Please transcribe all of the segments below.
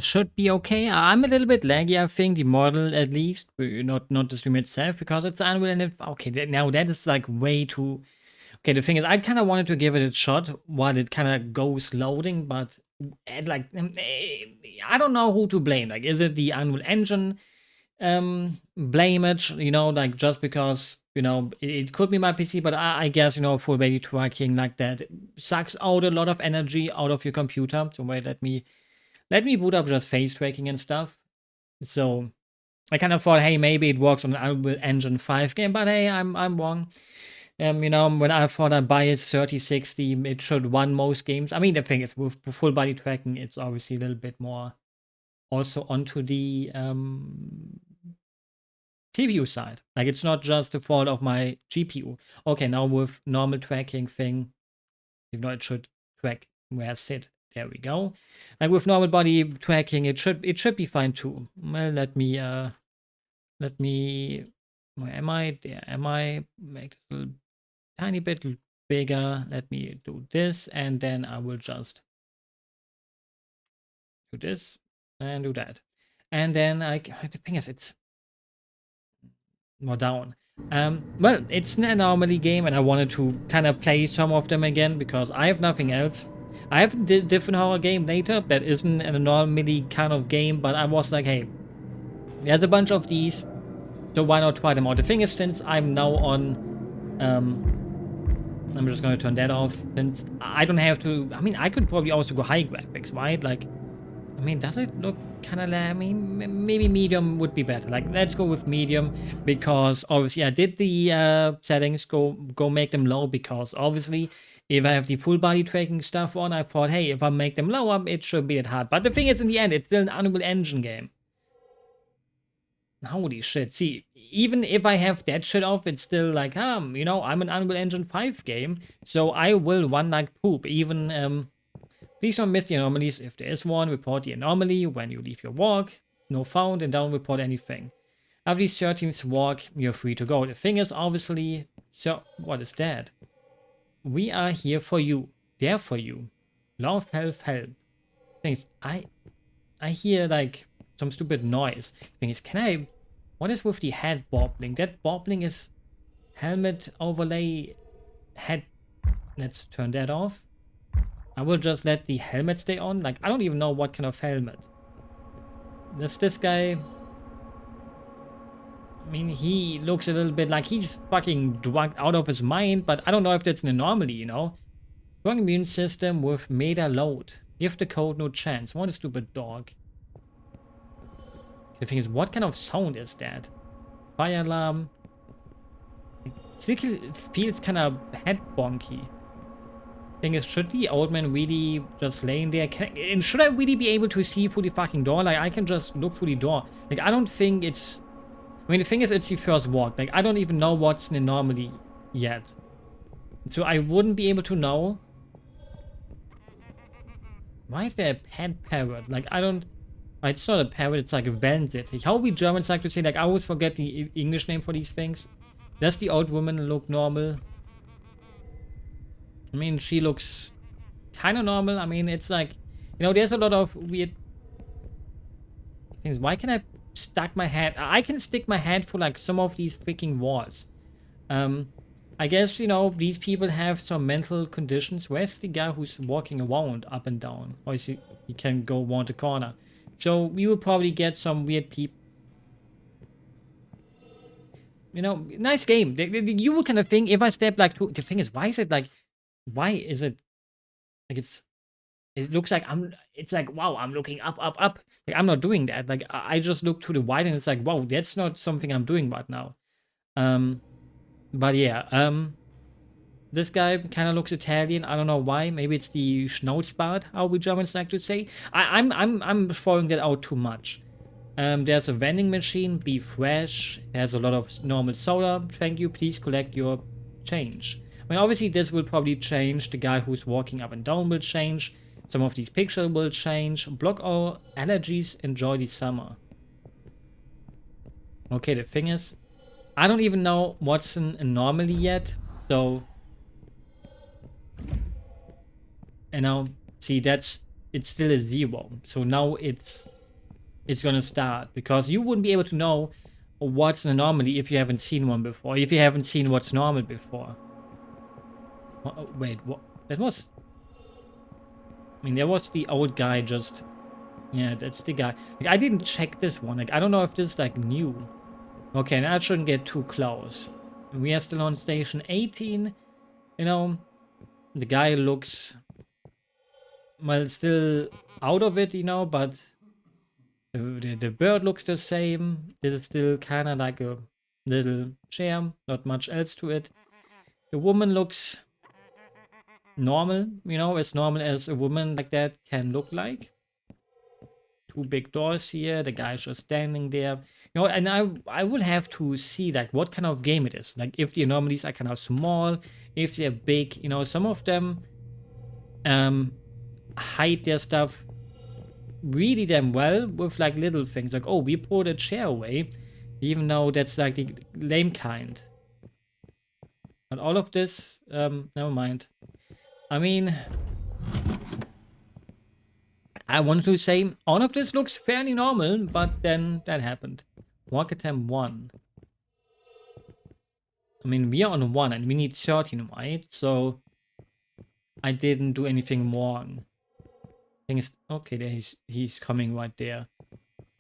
should be okay. I'm a little bit laggy, I think, the model at least, not the stream itself, because it's Unreal Engine. Okay, now that is like way too. Okay, the thing is, I kind of wanted to give it a shot while it kind of goes loading, but like, I don't know who to blame. Like, is it the Unreal Engine? Blame it, like just because, it could be my PC, but I guess, full body tracking like that sucks out a lot of energy out of your computer. So wait, let me boot up just face tracking and stuff. So I kind of thought, hey, maybe it works on an Unreal Engine 5 game, but hey, I'm wrong. When I thought I'd buy it 3060, it should run most games. I mean, the thing is, with full body tracking, it's obviously a little bit more also onto the CPU side. Like, it's not just the fault of my GPU. Okay, now with normal tracking thing, it should track where I sit. There we go. Like with normal body tracking, it should be fine too. Well, let me where am I? There am I? Make this a little tiny bit bigger. Let me do this, and then I will just do this and do that. And then the thing is, it's more down. Well, it's an anomaly game, and I wanted to kind of play some of them again because I have nothing else. I have a different horror game later that isn't an anomaly kind of game, but I was like, hey, there's a bunch of these, so why not try them out? The thing is, since I'm now on, I'm just gonna turn that off, since I don't have to. I mean, I could probably also go high graphics, right? Like, I mean, does it look kind of like, I mean, maybe medium would be better. Like, let's go with medium because obviously I did the settings, go make them low because obviously if I have the full body tracking stuff on, I thought, hey, if I make them lower, it should be that hard. But the thing is, in the end, it's still an Unreal Engine game. Holy shit. See, even if I have that shit off, it's still like, I'm an Unreal Engine 5 game, so I will run like poop. Even, please don't miss the anomalies. If there is one, report the anomaly when you leave your walk. No found, and don't report anything. After the 13th walk, you're free to go. The thing is, obviously, so what is that? We are here for you. There for you. Love, help. Things I hear like some stupid noise. Thing is, what is with the head bobbling? That bobbling is helmet overlay head. Let's turn that off. I will just let the helmet stay on. Like, I don't even know what kind of helmet. This guy. I mean, he looks a little bit like he's fucking drugged out of his mind, but I don't know if that's an anomaly, Strong immune system with meta load. Give the code no chance. What a stupid dog. The thing is, what kind of sound is that? Fire alarm. It still feels kind of head bonky. Thing is, should the old man really just laying there? And should I really be able to see through the fucking door? Like, I can just look through the door. Like, I don't think it's... I mean, the thing is, it's the first walk. Like, I don't even know what's an anomaly yet. So I wouldn't be able to know. Why is there a pet parrot? Like, I don't... It's not a parrot, it's like a Wellensittich. Like, how we Germans like to say, like, I always forget the English name for these things. Does the old woman look normal? I mean, she looks kind of normal. I mean, it's like, there's a lot of weird things. Why can I stuck my head? I can stick my head for like some of these freaking walls. I guess, these people have some mental conditions. Where's the guy who's walking around up and down? Or is he can go around the corner. So we will probably get some weird people. Nice game. You would kind of think if I step like to, the thing is, why is it like it looks like it's like, wow, I'm looking up. Like, I'm not doing that. Like, I just look to the right and it's like, wow, that's not something I'm doing right now. But yeah, this guy kind of looks Italian. I don't know why. Maybe it's the Schnauzbart, how we Germans like to say. I'm throwing that out too much. There's a vending machine. Be fresh. There's a lot of normal soda. Thank you. Please collect your change. I mean, obviously this will probably change. The guy who's walking up and down will change. Some of these pictures will change. Block all allergies. Enjoy the summer. Okay, the thing is, I don't even know what's an anomaly yet. So, see, that's it's still a 0. So now it's gonna start, because you wouldn't be able to know what's an anomaly if you haven't seen one before, if you haven't seen what's normal before. Oh, wait, what? That was... I mean, there was the old guy just... Yeah, that's the guy. Like, I didn't check this one. Like, I don't know if this is, like, new. Okay, and I shouldn't get too close. We are still on station 18. You know, the guy looks... Well, still out of it, you know, but... The bird looks the same. This is still kind of like a little chair. Not much else to it. The woman looks... normal, you know, as normal as a woman like that can look like. 2 big doors here, the guy's just standing there. You know, and I would have to see like what kind of game it is. Like if the anomalies are kind of small, if they're big, you know, some of them hide their stuff really damn well with like little things. Like, oh, we pulled a chair away, even though that's like the lame kind. But all of this, never mind. I mean, I wanted to say all of this looks fairly normal, but then that happened. Walk attempt 1. I mean, we are on 1 and we need 13, right? So I didn't do anything wrong. Thing is, okay, there he's coming right there.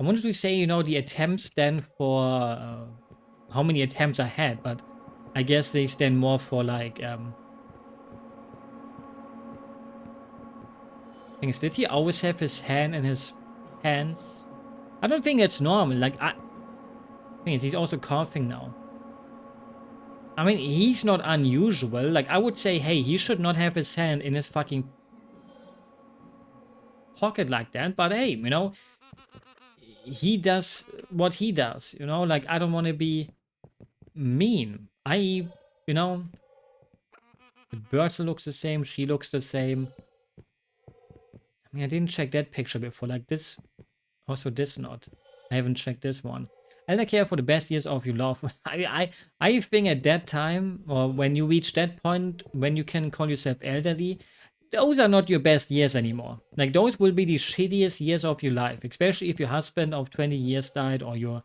I wanted to say, you know, the attempts stand for how many attempts I had, but I guess they stand more for like things. Did he always have his hand in his pants? I don't think that's normal. Like, thing is, he's also coughing now. I mean, he's not unusual. Like, I would say, hey, he should not have his hand in his fucking pocket like that. But hey, you know, he does what he does. You know, like, I don't want to be mean. You know, the bird looks the same. She looks the same. I mean, I didn't check that picture before. Like this, also this not. I haven't checked this one. Elder care for the best years of your life. I think at that time, or when you reach that point, when you can call yourself elderly, those are not your best years anymore. Like, those will be the shittiest years of your life, especially if your husband of 20 years died, or your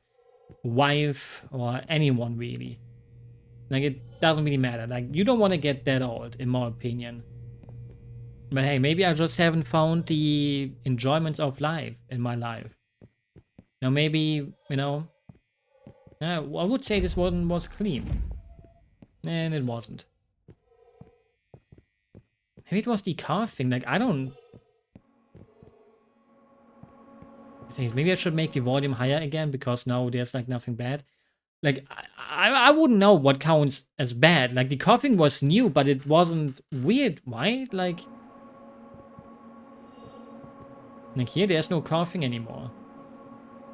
wife, or anyone really. Like, it doesn't really matter. Like, you don't want to get that old, in my opinion. But hey, maybe I just haven't found the enjoyments of life in my life. Now maybe, you know, I would say this one was clean. And it wasn't. Maybe it was the car thing, like, I don't... Maybe I should make the volume higher again, because now there's, like, nothing bad. Like, I wouldn't know what counts as bad. Like, the coughing was new, but it wasn't weird, right? Like here, there's no coughing anymore.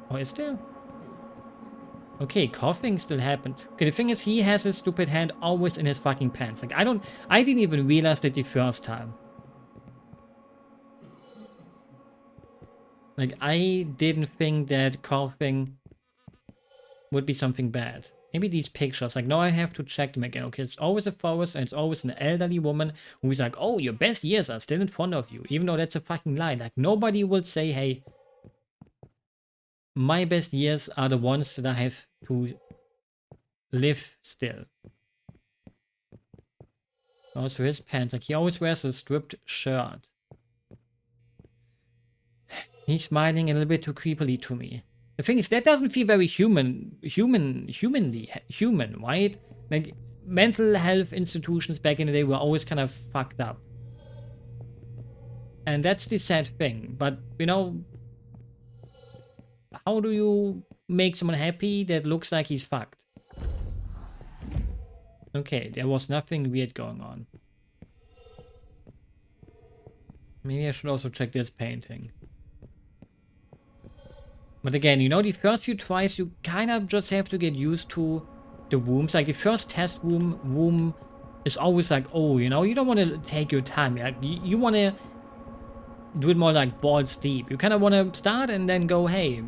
Or is there? Okay, coughing still happened. Okay, the thing is, he has his stupid hand always in his fucking pants. Like, I didn't even realize that the first time. Like, I didn't think that coughing would be something bad. Maybe these pictures, like, now I have to check them again. Okay, it's always a forest, and it's always an elderly woman who's like, oh, your best years are still in front of you. Even though that's a fucking lie. Like, nobody will say, hey, my best years are the ones that I have to live still. Also his pants, like, he always wears a stripped shirt. He's smiling a little bit too creepily to me. The thing is, that doesn't feel very human, right? Like, mental health institutions back in the day were always kind of fucked up. And that's the sad thing. But, you know, how do you make someone happy that looks like he's fucked? Okay, there was nothing weird going on. Maybe I should also check this painting. But again, you know, the first few tries, you kind of just have to get used to the rooms. Like, the first test room is always like, oh, you know, you don't want to take your time. Like, you want to do it more like balls deep. You kind of want to start and then go, hey.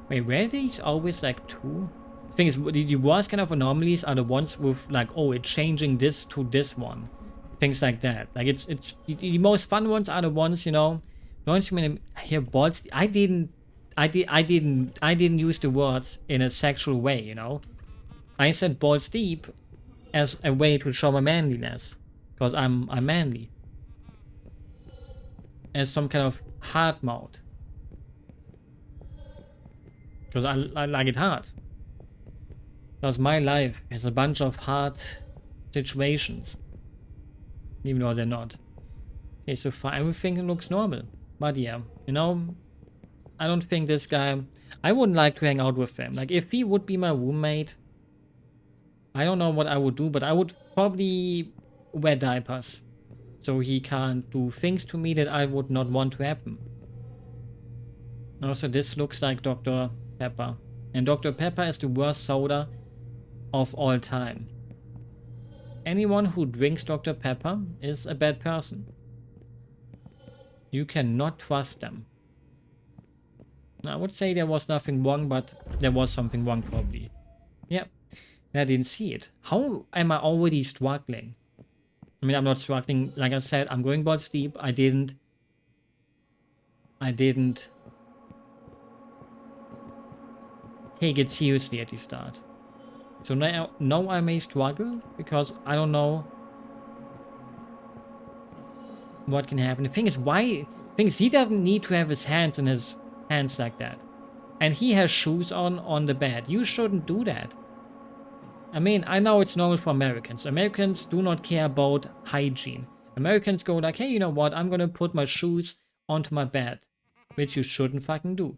Wait, were these always like 2? The thing is, the worst kind of anomalies are the ones with like, oh, it's changing this to this one. things like that. Like it's the most fun ones are the ones, you know, the ones you hear balls. I didn't use the words in a sexual way, you know. I said balls deep as a way to show my manliness, because I'm manly, as some kind of hard mode, because I like it hard. Because my life has a bunch of hard situations, even though they're not. Okay, so far everything looks normal. But yeah, you know, I don't think this guy, I wouldn't like to hang out with him. Like, if he would be my roommate, I don't know what I would do, but I would probably wear diapers. So he can't do things to me that I would not want to happen. Also, this looks like Dr. Pepper. And Dr. Pepper is the worst soda of all time. Anyone who drinks Dr. Pepper is a bad person. You cannot trust them. I would say there was nothing wrong, but there was something wrong probably. Yeah, and I didn't see it. How am I already struggling? I mean, I'm not struggling. Like I said, I'm going balls deep. I didn't take it seriously at the start. So now I may struggle because I don't know what can happen. The thing is, he doesn't need to have his hands in his hands like that. And he has shoes on the bed. You shouldn't do that. I mean, I know it's normal for Americans. Americans do not care about hygiene. Americans go like, hey, you know what? I'm gonna put my shoes onto my bed. Which you shouldn't fucking do.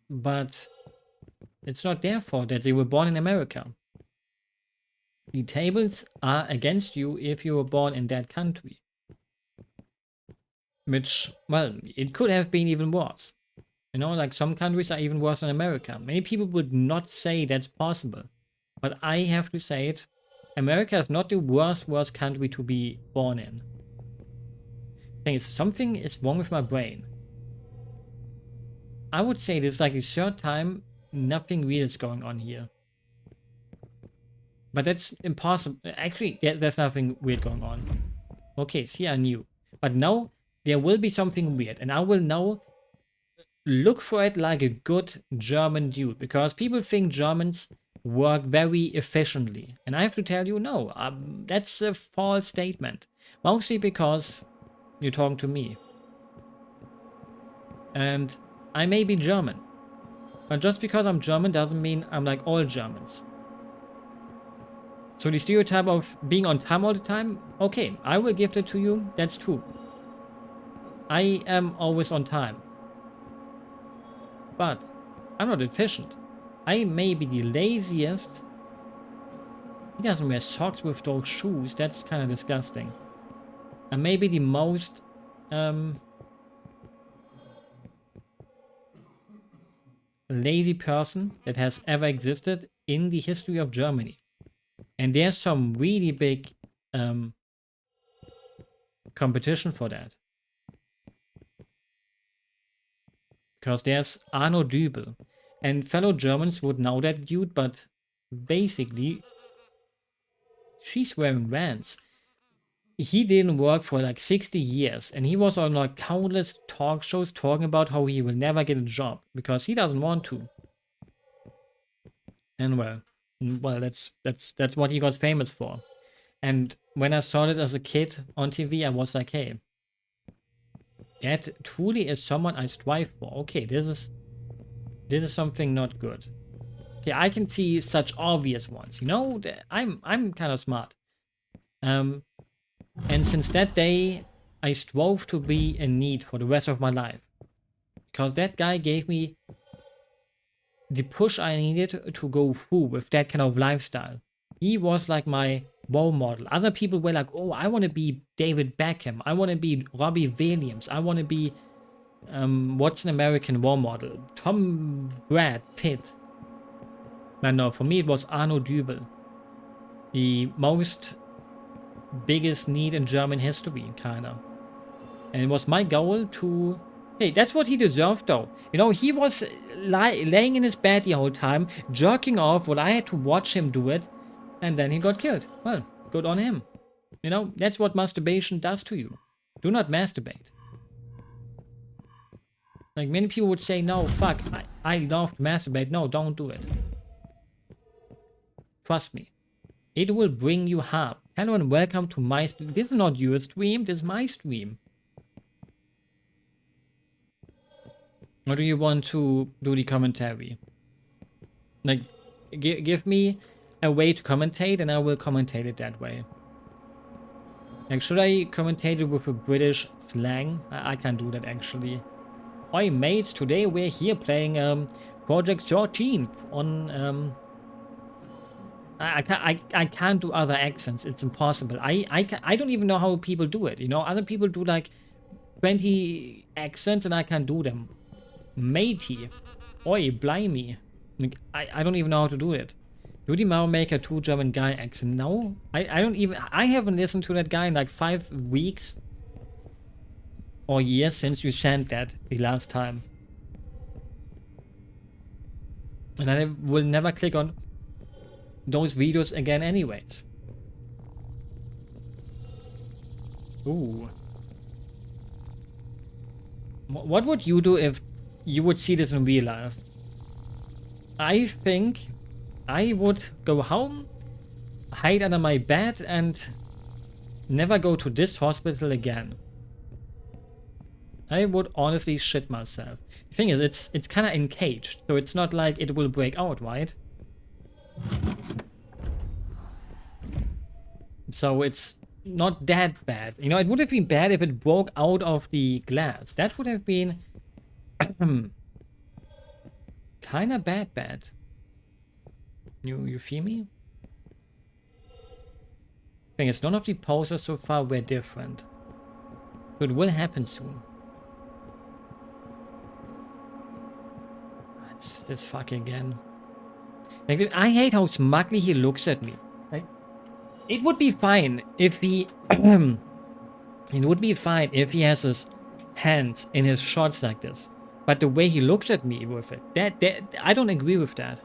But it's not their fault that they were born in America. The tables are against you if you were born in that country. Which, well, it could have been even worse. You know, like some countries are even worse than America. Many people would not say that's possible. But I have to say it. America is not the worst country to be born in. Thing is, something is wrong with my brain. I would say this is like the third time nothing weird is going on here. But that's impossible. Actually, there's nothing weird going on. Okay, see, I knew. But now there will be something weird. And I will now look for it like a good German dude. Because people think Germans work very efficiently. And I have to tell you, no. That's a false statement. Mostly because you're talking to me. And I may be German. But just because I'm German doesn't mean I'm like all Germans. So the stereotype of being on time all the time, okay, I will give that to you. That's true. I am always on time. But I'm not efficient. I may be the laziest. He doesn't wear socks with those shoes. That's kind of disgusting. And maybe the most lazy person that has ever existed in the history of Germany. And there's some really big competition for that. Because there's Arno Dübel. And fellow Germans would know that dude, but basically, she's wearing Vans. He didn't work for like 60 years, and he was on like countless talk shows talking about how he will never get a job because he doesn't want to. And well, that's what he got famous for. And when I saw it as a kid on TV, I was like, hey, that truly is someone I strive for. Okay, this is something not good. Okay, I can see such obvious ones. You know, I'm kind of smart. And since that day, I strove to be in need for the rest of my life. Because that guy gave me the push I needed to go through with that kind of lifestyle. He was like my role model. Other people were like, oh, I want to be David Beckham. I want to be Robbie Williams. I want to be, what's an American role model? Brad Pitt. But no, for me it was Arno Dübel. The most biggest need in German history, kinda. And it was my goal to Hey, that's what he deserved, though. You know, he was laying in his bed the whole time, jerking off, while I had to watch him do it, and then he got killed. Well, good on him. You know, that's what masturbation does to you. Do not masturbate. Like, many people would say, no, fuck, I love to masturbate. No, don't do it. Trust me. It will bring you harm. Hello and welcome to my stream. This is not your stream, this is my stream. Or do you want to do the commentary? Like, give me a way to commentate and I will commentate it that way. Like, should I commentate it with a British slang? I can't do that actually. Oi mates, today we're here playing Project 13 on I can't do other accents. It's impossible. I don't even know how people do it. You know, other people do like 20 accents and I can't do them. Matey. Oi, blimey. Like, I don't even know how to do it. Do the Mario Maker 2 German guy accent? No. I haven't listened to that guy in like 5 weeks or years since you sent that the last time. And I will never click on those videos again anyways. Ooh. What would you do if you would see this in real life? I think I would go home, hide under my bed, and never go to this hospital again. I would honestly shit myself. The thing is, it's kind of encaged, so it's not like it will break out, right? So it's not that bad. You know, it would have been bad if it broke out of the glass. That would have been kind of bad. You feel me? Thing is, none of the posters so far were different. So it will happen soon. It's this fuck again. Like, I hate how smugly he looks at me. Like, it would be fine if he... it would be fine if he has his hands in his shorts like this. But the way he looks at me with it, that I don't agree with that.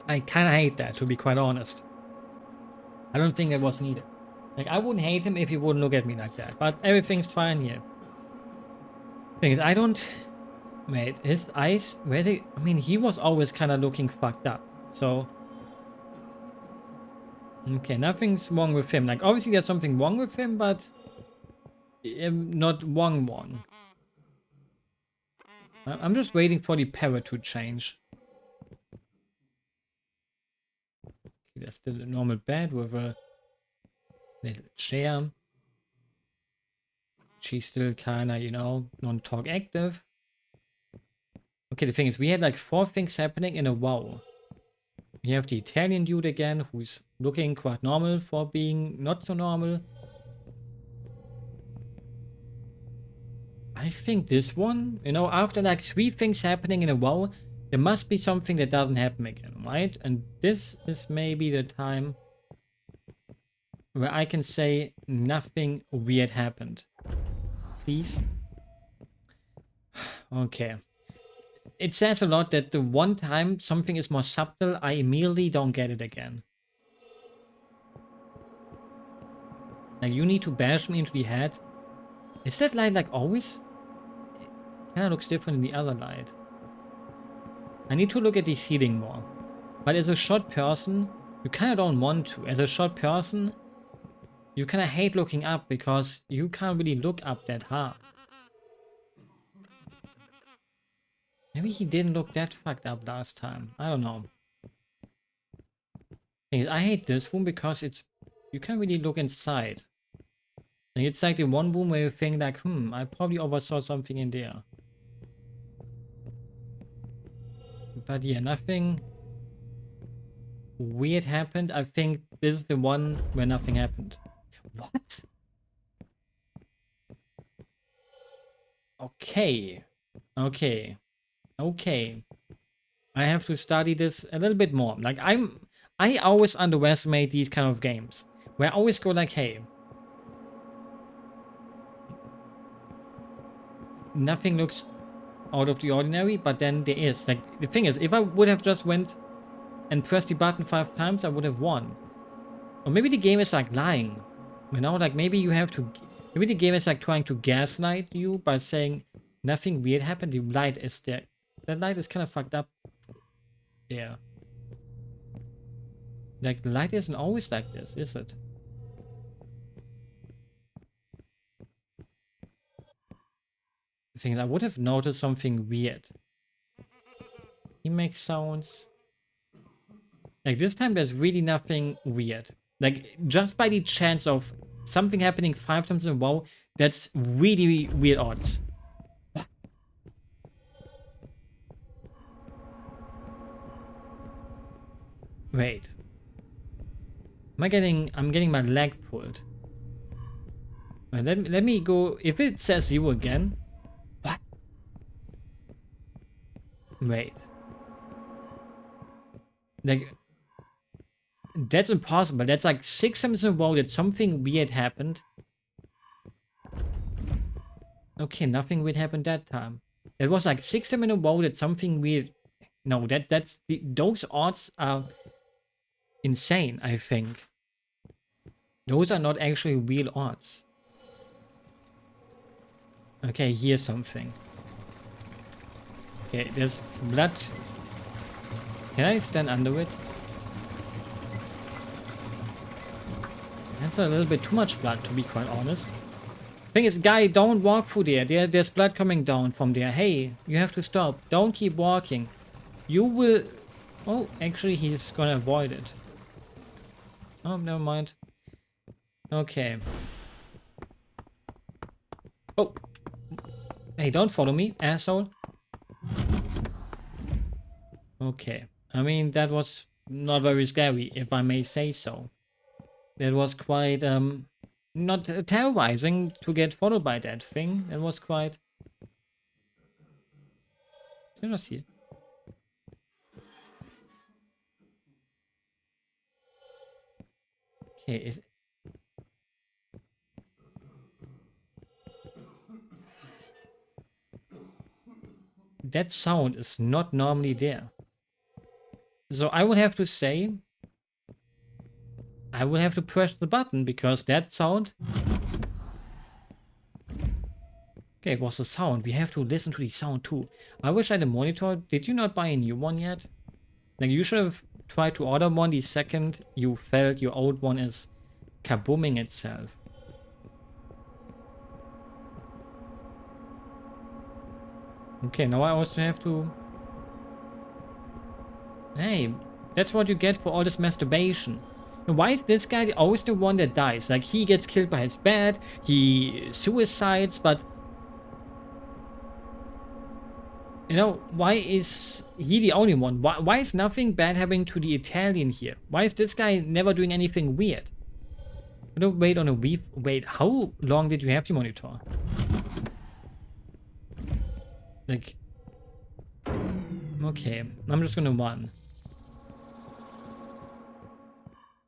I kind of hate that, to be quite honest. I don't think that was needed. Like, I wouldn't hate him if he wouldn't look at me like that. But everything's fine here. Thing is, I don't... Wait, his eyes, where they... I mean, he was always kind of looking fucked up. So... Okay, nothing's wrong with him. Like, obviously there's something wrong with him, but... not wrong. I'm just waiting for the parrot to change. Okay, there's still a normal bed with a little chair. She's still kinda, you know, non-talk active. Okay, the thing is, we had like 4 things happening in a row. We have the Italian dude again, who's looking quite normal for being not so normal. I think this one, you know, after like 3 things happening in a row, there must be something that doesn't happen again, right? And this is maybe the time where I can say nothing weird happened. Please. Okay. It says a lot that the one time something is more subtle, I immediately don't get it again. Like, you need to bash me into the head. Is that light like always? It kind of looks different in the other light. I need to look at the ceiling more. But as a short person, you kind of don't want to. As a short person, you kind of hate looking up because you can't really look up that hard. Maybe he didn't look that fucked up last time. I don't know. I hate this room because it's... You can't really look inside. Like, it's like the one room where you think like, I probably oversaw something in there. But yeah, nothing weird happened. I think this is the one where nothing happened. What? Okay. I have to study this a little bit more. Like, I always underestimate these kind of games. where I always go like, hey, nothing looks out of the ordinary, but then there is. Like, the thing is, if I would have just went and pressed the button 5 times, I would have won. Or maybe the game is like lying. You know, like maybe you have to... Maybe the game is like trying to gaslight you by saying nothing weird happened. The light is there. That light is kind of fucked up. Yeah. Like, the light isn't always like this, is it? The thing is, I would have noticed something weird. He makes sounds. Like, this time there's really nothing weird. Like, just by the chance of something happening 5 times in a row, that's really weird odds. Wait. I'm getting my leg pulled. Let me go. If it says you again. What? Wait. Like, that's impossible. That's like 6 times in a row that something weird happened. Okay, nothing weird happened that time. It was like 6 times in a row that something weird. No, those odds are insane, I think. Those are not actually real odds. Okay, here's something. Okay, there's blood. Can I stand under it? That's a little bit too much blood, to be quite honest. Thing is, guy, don't walk through there. There's blood coming down from there. Hey, you have to stop. Don't keep walking. You will... Oh, actually, he's gonna avoid it. Oh, never mind. Okay. Oh. Hey, don't follow me, asshole. Okay. I mean, that was not very scary, if I may say so. That was quite, not terrorizing to get followed by that thing. That was quite... You're not here. Okay, that sound is not normally there. So I would have to say... I will have to press the button, because that sound... Okay, it was the sound. We have to listen to the sound too. I wish I had a monitor. Did you not buy a new one yet? Like, you should have tried to order one the second you felt your old one is kabooming itself. Okay, now I also have to... Hey, that's what you get for all this masturbation. Why is this guy always the one that dies? Like, he gets killed by his bed, he suicides, but... You know, why is he the only one? Why is nothing bad happening to the Italian here? Why is this guy never doing anything weird? Wait on a week. Wait, how long did you have the monitor? Like... Okay, I'm just gonna run.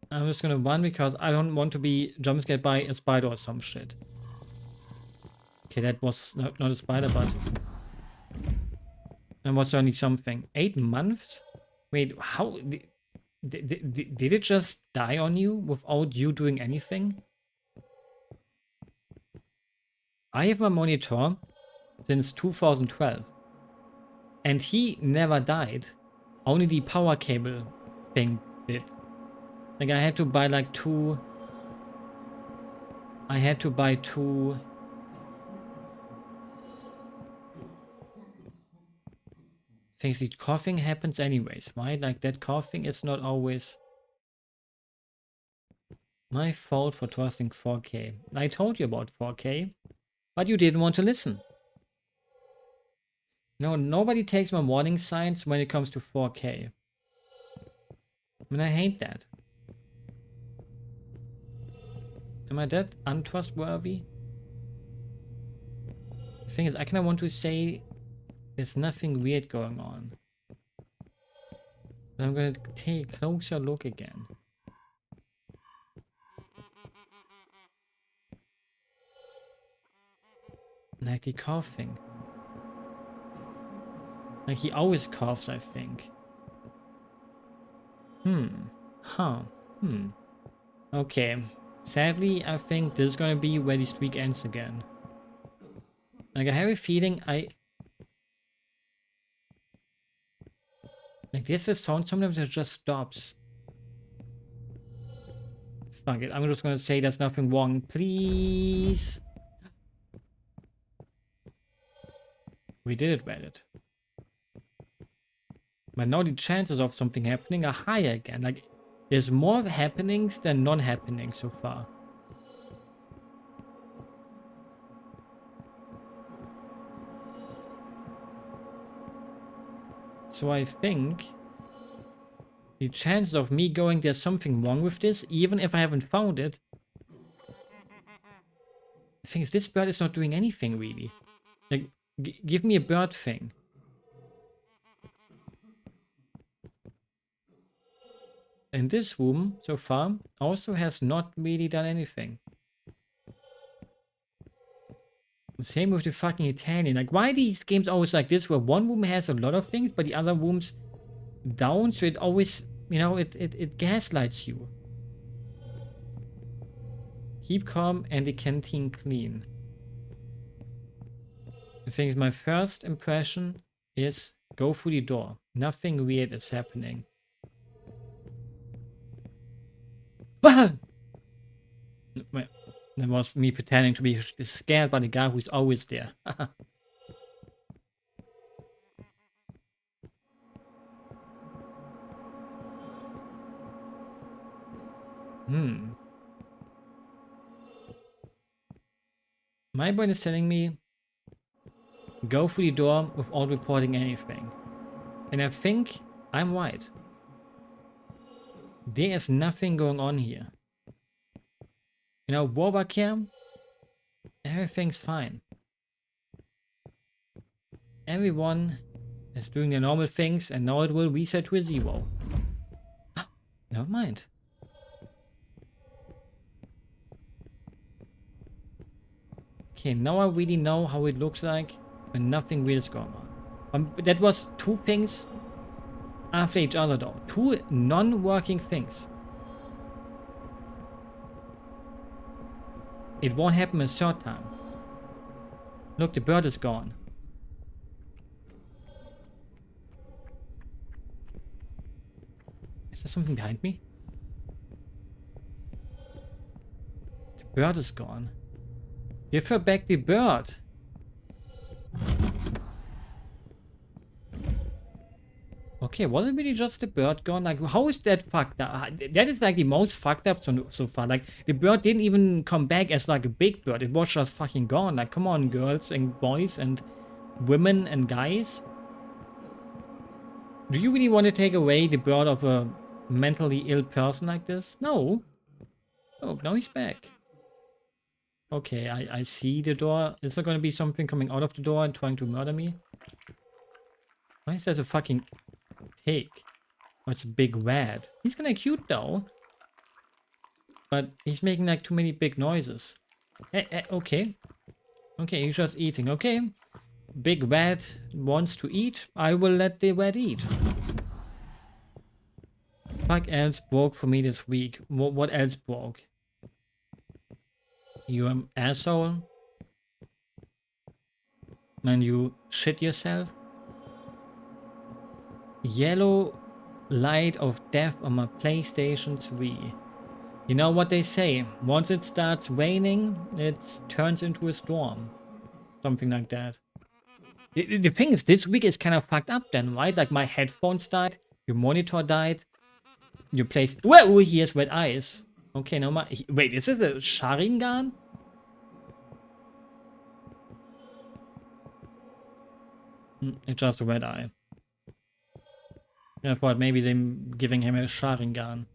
I'm just gonna run because I don't want to be jumpscared by a spider or some shit. Okay, that was not a spider, but... That was certainly something. 8 months? Wait, how... Did it just die on you without you doing anything? I have my monitor since 2012. And he never died. Only the power cable thing did. Like, I had to buy like 2... I had to buy 2... things. The coughing happens anyways, right? Like, that coughing is not always my fault for trusting 4K. I told you about 4K, but you didn't want to listen. No, nobody takes my warning signs when it comes to 4K. I mean, I hate that. Am I that untrustworthy? The thing is, I kind of want to say there's nothing weird going on. But I'm gonna take a closer look again. Like the coughing. Like he always coughs, I think. Huh. Okay. Sadly, I think this is gonna be where the streak ends again. Like I have a feeling like there's a sound sometimes that just stops. Fuck it, I'm just gonna say there's nothing wrong. Please. We did it, Reddit. But now the chances of something happening are higher again. Like, there's more happenings than non-happenings so far. So I think the chances of me going there's something wrong with this, even if I haven't found it. The thing is, this bird is not doing anything really. Like, give me a bird thing. And this room, so far, also has not really done anything. Same with the fucking Italian. Like, why these games always like this, where one room has a lot of things, but the other rooms down, so it always, you know, it gaslights you. Keep calm and the canteen clean. The thing is, my first impression is go through the door. Nothing weird is happening. Ah! That was me pretending to be scared by the guy who's always there. My brain is telling me go through the door without reporting anything. And I think I'm right. There is nothing going on here. You know, Warbuck here, everything's fine. Everyone is doing their normal things and now it will reset to a 0. Never mind. Okay, now I really know how it looks like when nothing weird is going on. That was 2 things after each other though. 2 non-working things. It won't happen a third time. Look, the bird is gone. Is there something behind me? The bird is gone. Give her back the bird. Okay, was it really just the bird gone? Like, how is that fucked up? That is like the most fucked up so far. Like, the bird didn't even come back as like a big bird. It was just fucking gone. Like, come on, girls and boys and women and guys. Do you really want to take away the bird of a mentally ill person like this? No. Oh, now he's back. Okay, I see the door. Is there going to be something coming out of the door and trying to murder me? Why is that a fucking pig? Oh, it's a big rat. He's kind of cute though. But he's making like too many big noises. Okay. Okay, he's just eating. Okay. Big rat wants to eat. I will let the rat eat. Fuck else broke for me this week? What else broke? You an asshole? And you shit yourself? Yellow light of death on my PlayStation 3. You know what they say, once it starts raining, it turns into a storm. Something like that. The thing is, this week is kind of fucked up then, right? Like my headphones died, your monitor died, your place... Well, here's red eyes. Okay, no, wait, is this a Sharingan? It's just a red eye. I thought maybe they're giving him a Sharingan.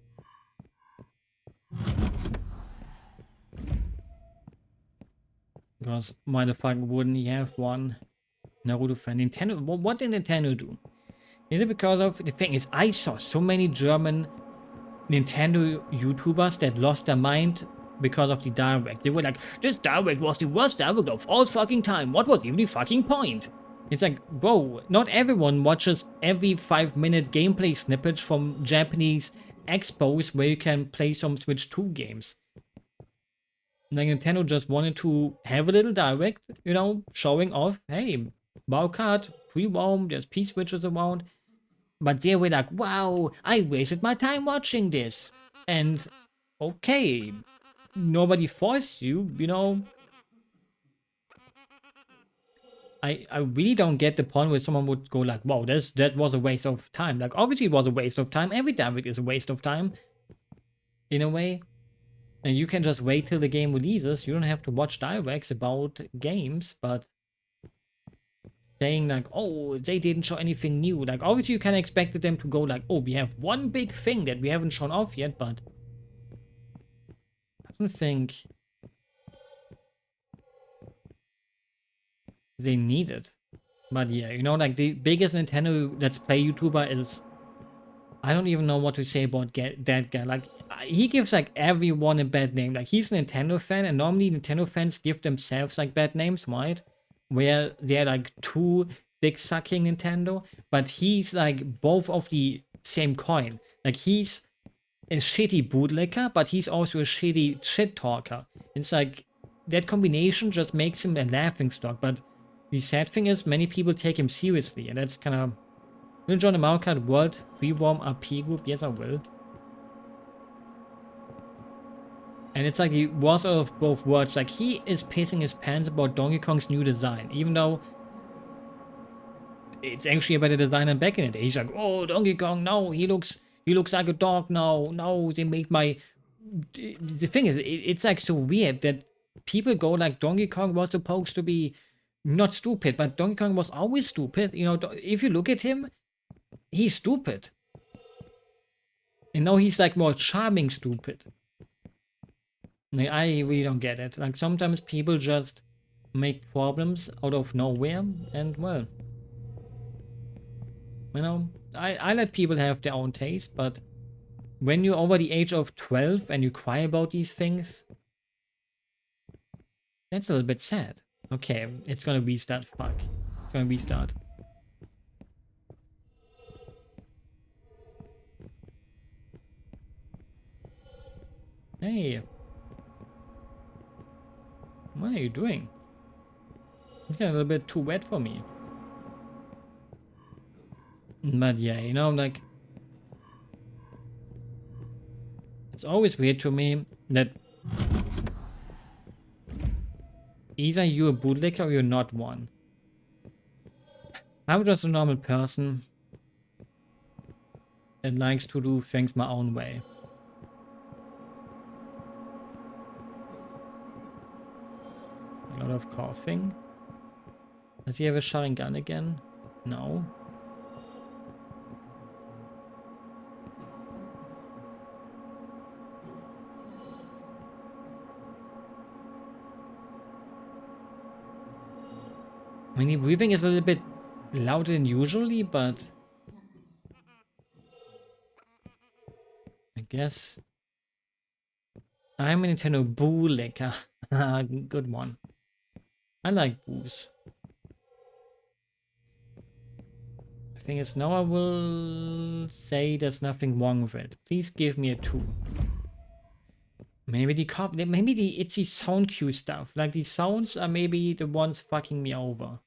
Because why the fuck wouldn't he have one? Naruto fan. Nintendo, what did Nintendo do? Is it because of... The thing is, I saw so many German Nintendo YouTubers that lost their mind because of the direct. They were like, this direct was the worst direct of all fucking time. What was even the fucking point? It's like, bro, not everyone watches every 5-minute gameplay snippet from Japanese expos where you can play some Switch 2 games. Like, Nintendo just wanted to have a little direct, you know, showing off, hey, Mario Kart, free roam, there's P-Switches around. But they were like, wow, I wasted my time watching this. And, okay, nobody forced you, you know. I really don't get the point where someone would go like, wow, that was a waste of time. Like, obviously it was a waste of time. Every direct is a waste of time, in a way. And you can just wait till the game releases. You don't have to watch directs about games, but saying like, oh, they didn't show anything new. Like, obviously you can expect them to go like, oh, we have one big thing that we haven't shown off yet, but I don't think they need it. But yeah, you know, like the biggest Nintendo Let's Play YouTuber is, I don't even know what to say about that guy. Like, he gives like everyone a bad name. Like, he's a Nintendo fan, and normally Nintendo fans give themselves like bad names, right? Where they're like too dick sucking Nintendo, but he's like both of the same coin. Like, he's a shitty bootlicker, but he's also a shitty shit talker. It's like that combination just makes him a laughing stock. But the sad thing is, many people take him seriously, and that's kind of. Will you join the Mario Kart World Freeform RP group? Yes, I will. And it's like the worst of both worlds. Like, he is pissing his pants about Donkey Kong's new design, even though it's actually a better design than back in the day. He's like, oh, Donkey Kong, no, he looks like a dog now. No, they made my. The thing is, it's like so weird that people go like Donkey Kong was supposed to be not stupid, but Donkey Kong was always stupid. You know, if you look at him, he's stupid. And now he's like more charming stupid. Like, I really don't get it. Like, sometimes people just make problems out of nowhere, and well, you know, I let people have their own taste, but when you're over the age of 12 and you cry about these things, that's a little bit sad. Okay, it's gonna restart. Fuck. It's gonna restart. Hey. What are you doing? It's getting a little bit too wet for me. But yeah, you know, like, it's always weird to me that either you're a bootlicker or you're not one. I'm just a normal person that likes to do things my own way. A lot of coughing. Does he have a Sharingan again? No. I mean, the breathing is a little bit louder than usually, but I guess I'm a Nintendo bootlicker. Good one. I like boos. The thing is, now I will say there's nothing wrong with it. Please give me a 2. Maybe it's the sound cue stuff. Like, the sounds are maybe the ones fucking me over.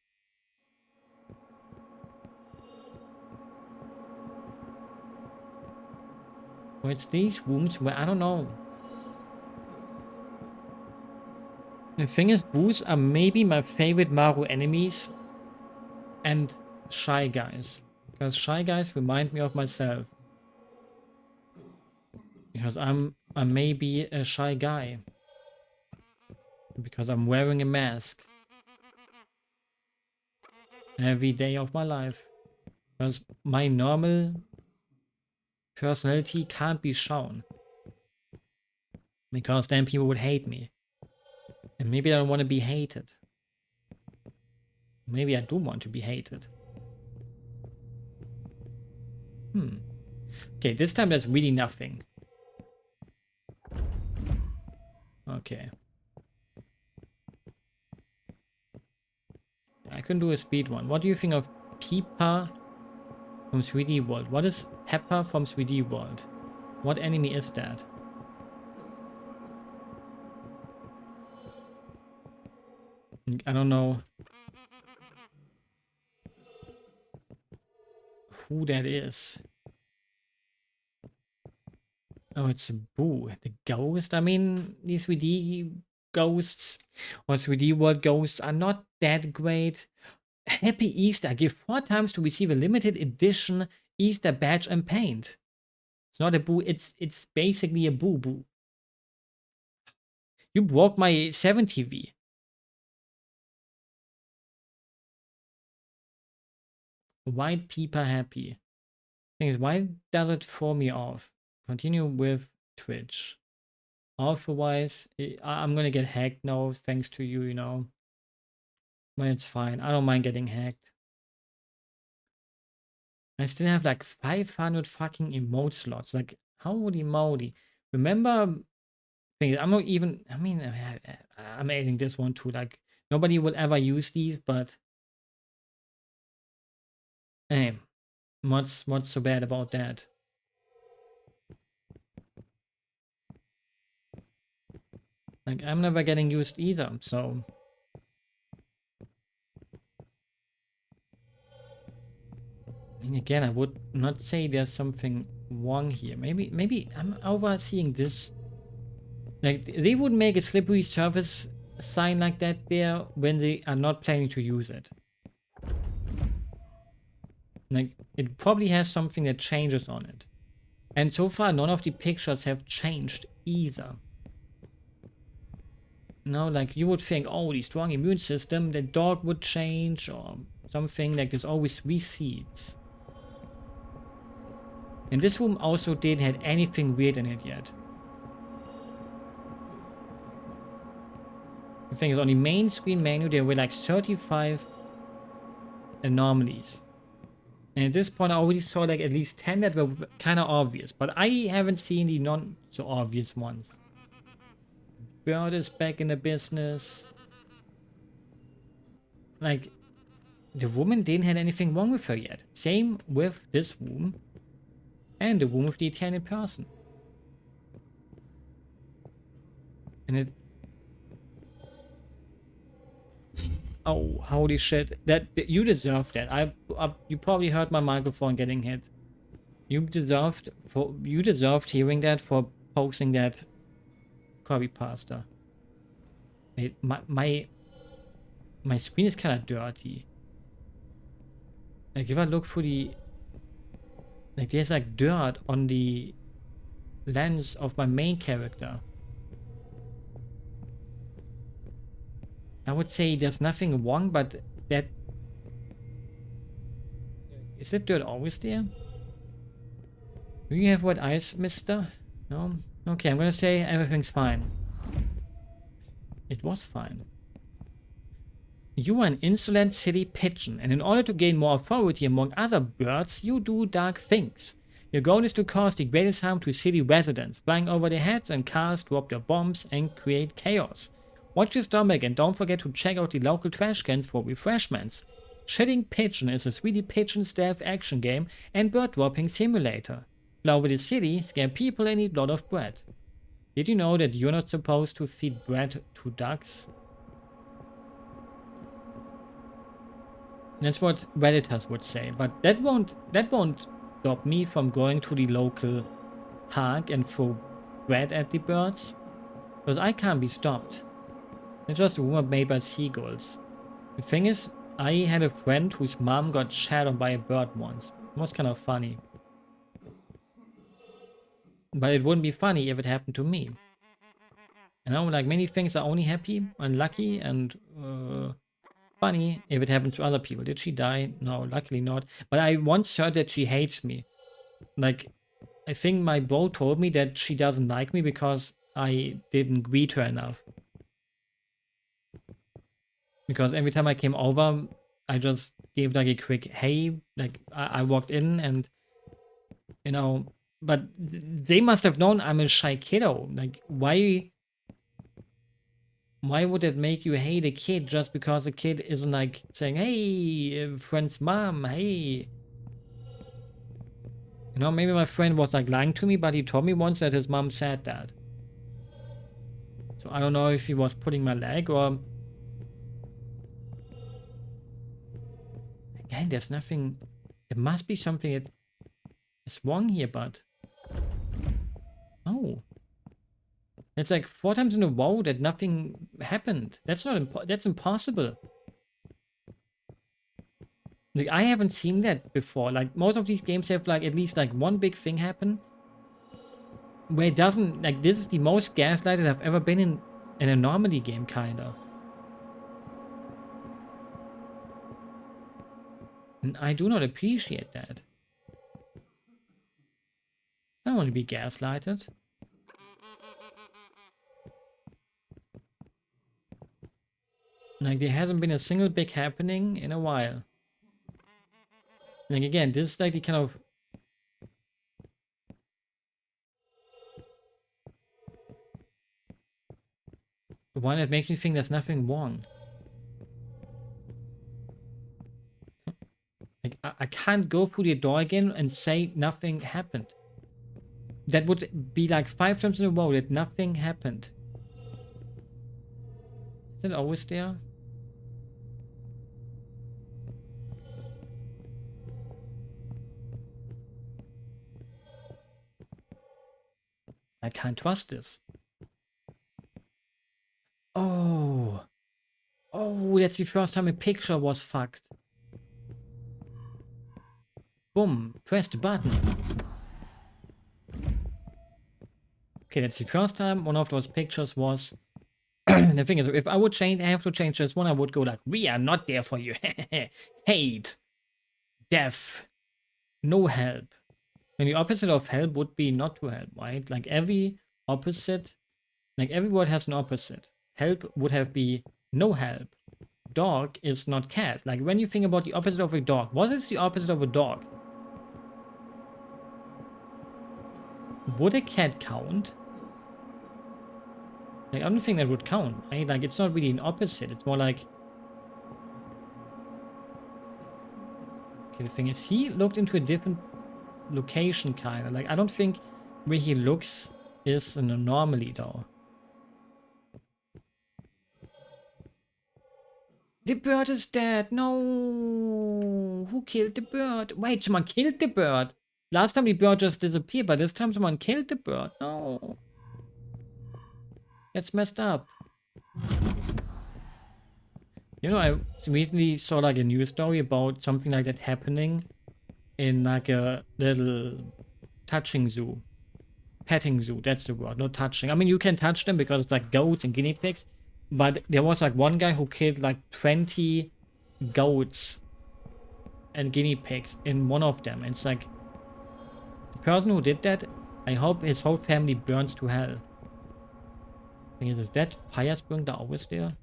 Or it's these wounds where I don't know. The thing is, boos are maybe my favorite Mario enemies and Shy Guys. Because Shy Guys remind me of myself. Because I'm maybe a shy guy. Because I'm wearing a mask. Every day of my life. Because my normal personality can't be shown. Because then people would hate me. And maybe I don't want to be hated. Maybe I do want to be hated. Okay, this time there's really nothing. Okay. I can do a speed one. What do you think of Peepa from 3D World? What is Peppa from 3D World? What enemy is that? I don't know who that is. Oh, it's Boo, the ghost. I mean, these 3D ghosts or 3D World ghosts are not that great. Happy Easter. Give 4 times to receive a limited edition Easter badge and paint. It's not a Boo, it's basically a Boo Boo. You broke my 7 TV. White Peeper happy. Thing is, why does it throw me off? Continue with Twitch. Otherwise, I'm gonna get hacked now thanks to you, you know. But it's fine. I don't mind getting hacked. I still have like 500 fucking emote slots. Like, holy moly. Remember, I'm not even, I mean, I'm adding this one too. Like, nobody will ever use these, but hey, what's so bad about that? Like, I'm never getting used either, so. I mean, again, I would not say there's something wrong here. Maybe I'm overseeing this. Like, they would make a slippery surface sign like that there when they are not planning to use it. Like, it probably has something that changes on it. And so far, none of the pictures have changed either. No, like, you would think, oh, the strong immune system, the dog would change or something. Like, there's always 3 seeds. And this room also didn't have anything weird in it yet. The thing is, on the main screen menu, there were like 35 anomalies. And at this point, I already saw like at least 10 that were kind of obvious. But I haven't seen the non-so-obvious ones. Bird is back in the business. Like, the woman didn't have anything wrong with her yet. Same with this room. And the room with the Italian person. And it... Oh, holy shit. That you deserve that. You probably heard my microphone getting hit. You deserved hearing that for posting that curry pasta. Wait, my screen is kind of dirty. Like if I look through the, like there's like dirt on the lens of my main character. I would say there's nothing wrong, but that... Is that dirt always there? Do you have wet eyes, mister? No? Okay, I'm gonna say everything's fine. It was fine. You are an insolent city pigeon, and in order to gain more authority among other birds, you do dark things. Your goal is to cause the greatest harm to city residents, flying over their heads and cars, drop their bombs, and create chaos. Watch your stomach and don't forget to check out the local trash cans for refreshments. Shitting Pigeon is a 3D pigeon stealth action game and bird dropping simulator. Fly over the city, scare people, and eat a lot of bread. Did you know that you're not supposed to feed bread to ducks? That's what Redditors would say, but that won't stop me from going to the local park and throw bread at the birds, because I can't be stopped. It's just a rumor made by seagulls. The thing is, I had a friend whose mom got shat on by a bird once. It was kind of funny. But it wouldn't be funny if it happened to me. You know, like many things are only happy and lucky and funny if it happened to other people. Did she die? No, luckily not. But I once heard that she hates me. Like, I think my bro told me that she doesn't like me because I didn't greet her enough. Because every time I came over, I just gave like a quick hey. Like, I walked in and, you know, but they must have known I'm a shy kiddo. Like, why Why would it make you hate a kid just because a kid isn't like saying, hey, friend's mom, hey. You know, maybe my friend was like lying to me, but he told me once that his mom said that. So I don't know if he was pulling my leg or... Again, there's nothing... There must be something that is wrong here, but... Oh. It's like 4 times in a row that nothing happened. That's not that's impossible. Like, I haven't seen that before. Like, most of these games have like at least like one big thing happen. Where it doesn't, like, this is the most gaslighted I've ever been in an anomaly game, kinda. And I do not appreciate that. I don't want to be gaslighted. Like, there hasn't been a single big happening in a while. Like, again, this is like the kind of... the one that makes me think there's nothing wrong. Like, I can't go through the door again and say nothing happened. That would be like 5 times in a row that nothing happened. Is it always there? I can't trust this. Oh. Oh, that's the first time a picture was fucked. Boom. Press the button. Okay, that's the first time one of those pictures was... The thing is, if I would change, I have to change this one, I would go like, we are not there for you. Hate. Death. No help. And the opposite of help would be not to help, right? Like every opposite, like every word has an opposite. Help would have be no help. Dog is not cat. Like when you think about the opposite of a dog, what is the opposite of a dog? Would a cat count? Like, I don't think that would count, right? Like, it's not really an opposite. It's more like... Okay, the thing is, he looked into a different location, kind of. Like, I don't think where he looks is an anomaly, though. The bird is dead. No. Who killed the bird? Wait, someone killed the bird. Last time the bird just disappeared, but this time someone killed the bird. No. That's messed up. You know, I recently saw like a news story about something like that happening in like a little touching zoo. Petting zoo, that's the word, not touching. I mean, you can touch them because it's like goats and guinea pigs. But there was like one guy who killed like 20 goats and guinea pigs in one of them. And it's like, the person who did that, I hope his whole family burns to hell. Thing is that fire sprinkler always there?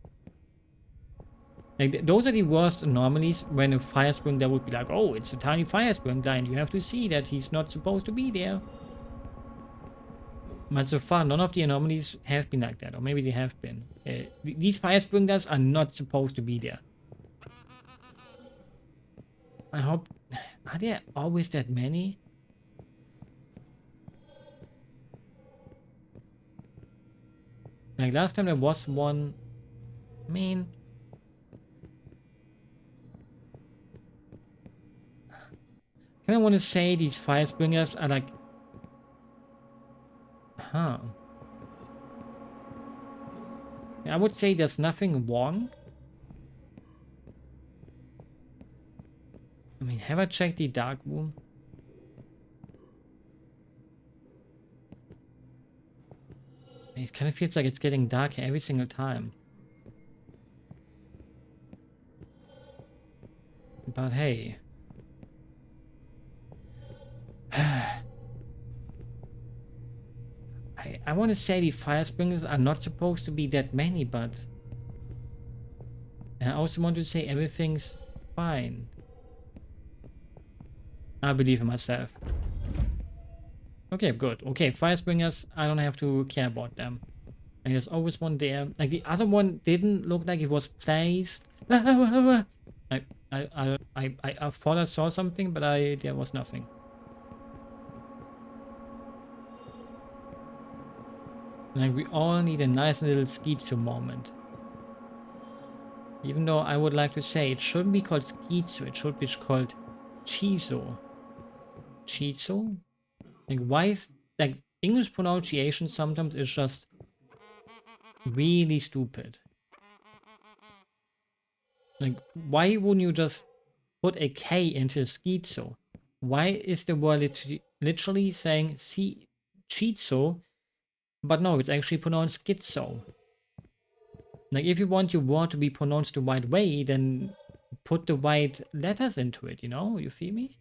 Like, those are the worst anomalies when a fire sprinkler would be like, oh, it's a tiny fire sprinkler and you have to see that he's not supposed to be there. But so far, none of the anomalies have been like that. Or maybe they have been. These fire sprinklers are not supposed to be there. I hope... Are there always that many? Like last time there was one... I mean... I kind of want to say these fire sprinklers are like... Huh. I would say there's nothing wrong. I mean, have I checked the dark room? It kind of feels like it's getting darker every single time. But hey. I want to say the fire sprinklers are not supposed to be that many, but... And I also want to say everything's fine. I believe in myself. Okay, good. Okay, fire sprinklers, I don't have to care about them. And there's always one there. Like the other one didn't look like it was placed. I thought I saw something, but there was nothing. Like we all need a nice little Schizo moment. Even though I would like to say it shouldn't be called Schizo, it should be called Chizo. Chizo? Like why is like English pronunciation sometimes is just really stupid. Like why wouldn't you just put a K into Schizo? Why is the word literally saying Schizo, but no, it's actually pronounced Schizo? Like if you want your word to be pronounced the right way, then put the right letters into it, you know? You feel me?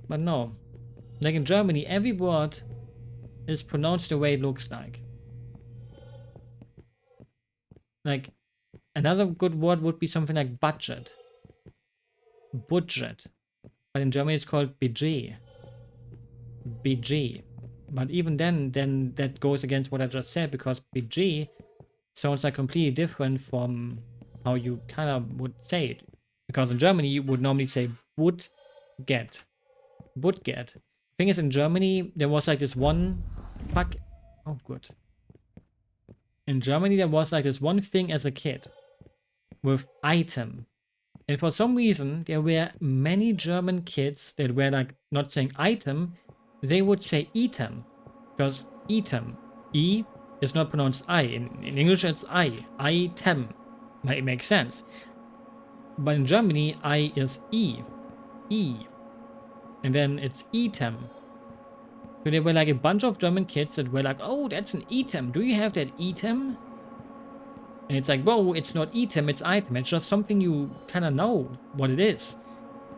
But no. Like in Germany, every word is pronounced the way it looks like. Like another good word would be something like budget. Budget. But in Germany it's called Budget. Budget. But even then that goes against what I just said, because Budget sounds like completely different from how you kind of would say it. Because in Germany you would normally say would get. Would get. Thing is, in Germany there was like this one fuck. Oh, good. In Germany there was like this one thing as a kid with item. And for some reason, there were many German kids that were like not saying item, they would say item. Because item, E is not pronounced I. In English, it's I. Item. It makes sense. But in Germany, I is E. E. And then it's item. So there were like a bunch of German kids that were like, oh, that's an item. Do you have that item? And it's like, whoa, it's not item, it's item. It's just something you kind of know what it is.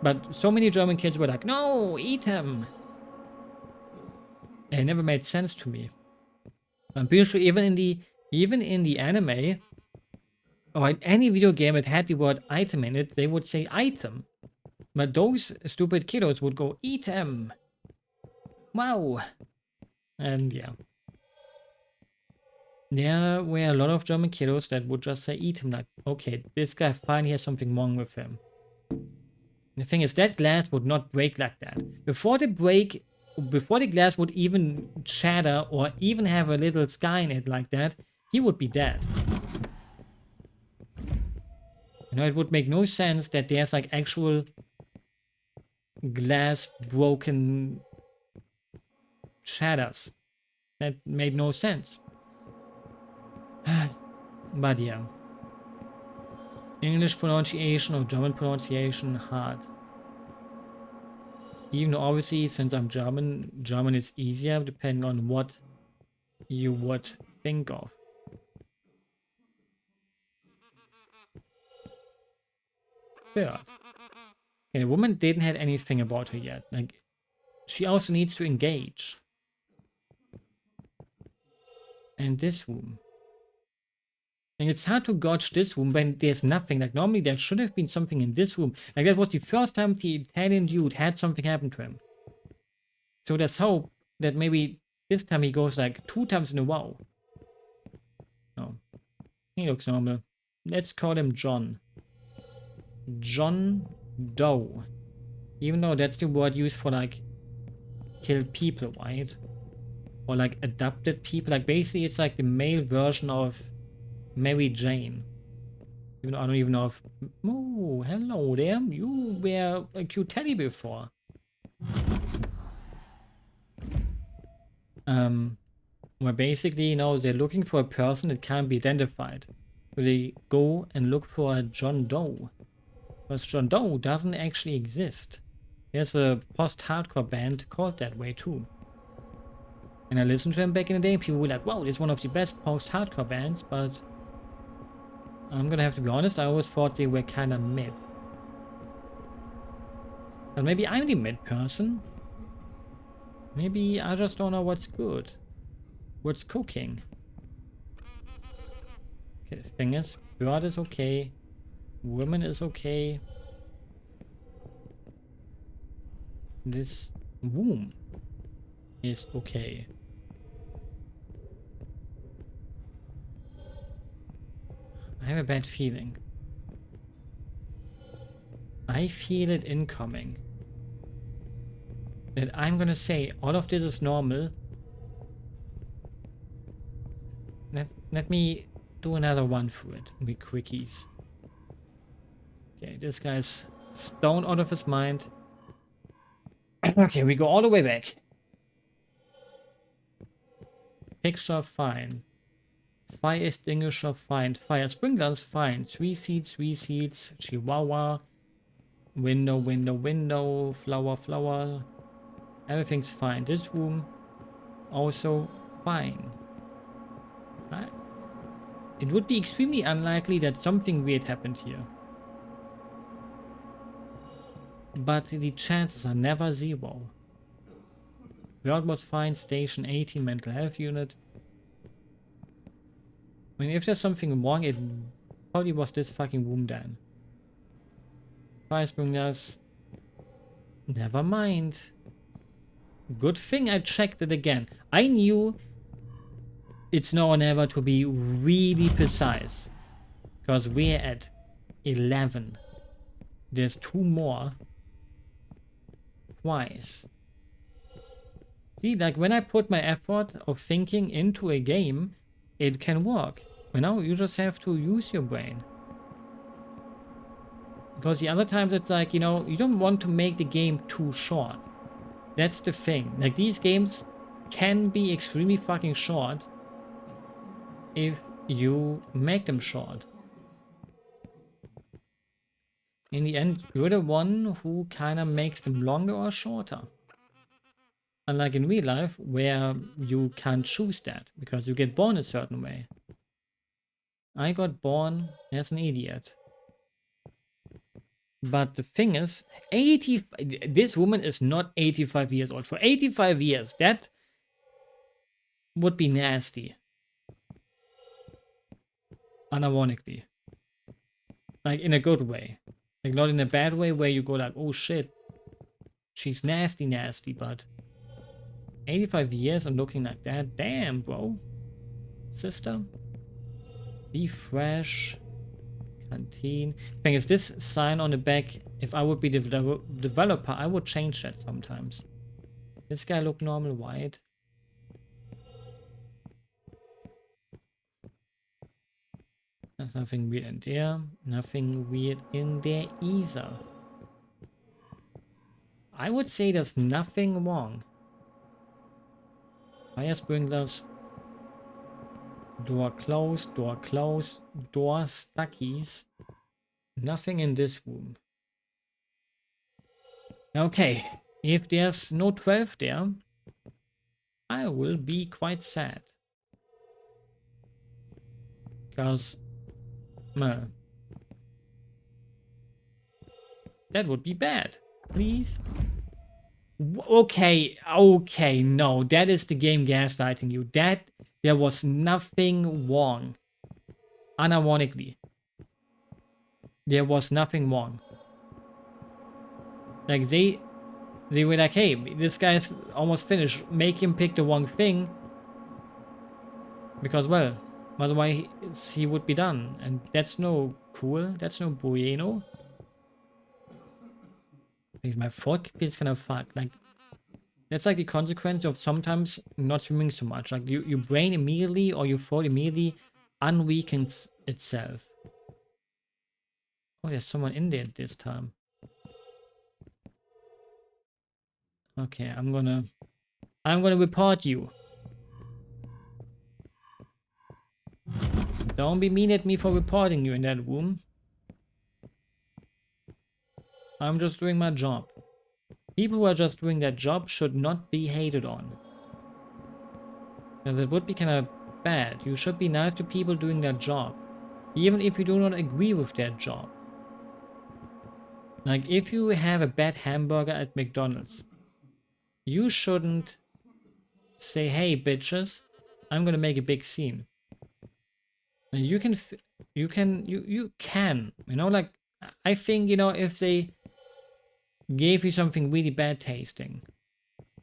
But so many German kids were like, no, item. And it never made sense to me. I'm pretty sure even in the anime or in any video game that had the word item in it, they would say item. But those stupid kiddos would go item. Wow. And yeah. There were a lot of German kiddos that would just say item, like, okay, this guy finally has something wrong with him. The thing is, that glass would not break like that. Before the glass would even shatter or even have a little sky in it like that, he would be dead. You know, it would make no sense that there's like actual glass broken shatters. That made no sense. But yeah. English pronunciation or German pronunciation, hard. Even though obviously, since I'm German is easier depending on what you would think of. Third. Okay, the woman didn't have anything about her yet. Like, she also needs to engage. And this room. And it's hard to gauge this room when there's nothing. Like, normally there should have been something in this room. Like, that was the first time the Italian dude had something happen to him. So there's hope that maybe this time he goes like 2 times in a row. No. He looks normal. Let's call him John. John Doe. Even though that's the word used for like kill people, right? Or like adopted people. Like basically it's like the male version of Mary Jane. Even though I don't even know if... Oh, hello there. You were a cute teddy before. Where basically, you know, they're looking for a person that can't be identified. So they go and look for a John Doe. Because John Doe doesn't actually exist. There's a post-hardcore band called that way too. And I listened to them back in the day, and people were like, wow, this is one of the best post-hardcore bands, but I'm gonna have to be honest, I always thought they were kinda mid. But maybe I'm the mid person. Maybe I just don't know what's good. What's cooking. Okay, the thing is, bird is okay. Woman is okay. This womb is okay. have a bad feeling. I feel it incoming. That I'm gonna say all of this is normal. Let me do another one through it. Be quickies. Okay, this guy's stoned out of his mind. Okay, we go all the way back. Picture, fine. Fire extinguisher, fine. Fire sprinklers, fine. 3 seats, 3 seats. Chihuahua. Window, window, window. Flower, flower. Everything's fine. This room, also fine. Right? It would be extremely unlikely that something weird happened here. But the chances are never zero. Work was fine. Station 18, mental health unit. I mean, if there's something wrong, it probably was this fucking room then. Fire sprinklers. Never mind. Good thing I checked it again. I knew it's now or never to be really precise. Because we're at 11. There's 2 more. Twice. See, like when I put my effort of thinking into a game, it can work. You know, you just have to use your brain. Because the other times it's like, you know, you don't want to make the game too short. That's the thing. Like, these games can be extremely fucking short if you make them short. In the end, you're the one who kind of makes them longer or shorter. Unlike in real life, where you can't choose that, because you get born a certain way. I got born as an idiot. But the thing is, this woman is not 85 years old. For 85 years, that would be nasty. Unironically. Like, in a good way. Like, not in a bad way where you go like, oh shit, she's nasty, nasty, but 85 years and looking like that? Damn, bro. Sister. Be fresh. Canteen. Thing is, this sign on the back, if I would be the developer, I would change that sometimes. This guy look normal white. There's nothing weird in there. Nothing weird in there either. I would say there's nothing wrong. Fire sprinklers. Door closed, door closed, door stuckies. Nothing in this room. Okay, if there's no 12 there, I will be quite sad. Because, that would be bad. Please? Okay, okay, no, that is the game gaslighting you. There was nothing wrong. Unironically. There was nothing wrong. Like, they were like, hey, this guy's almost finished. Make him pick the wrong thing. Because, well, otherwise he would be done. And that's no cool. That's no bueno. Because my throat feels kind of fucked. Like, that's like the consequence of sometimes not swimming so much. Like, your brain immediately or your throat immediately unweakens itself. Oh, there's someone in there this time. Okay, I'm gonna report you. Don't be mean at me for reporting you in that room. I'm just doing my job. People who are just doing their job should not be hated on. Because it would be kind of bad. You should be nice to people doing their job. Even if you do not agree with their job. Like, if you have a bad hamburger at McDonald's, you shouldn't say, hey bitches, I'm gonna make a big scene. And you can, you know, like, I think, you know, if they gave you something really bad tasting,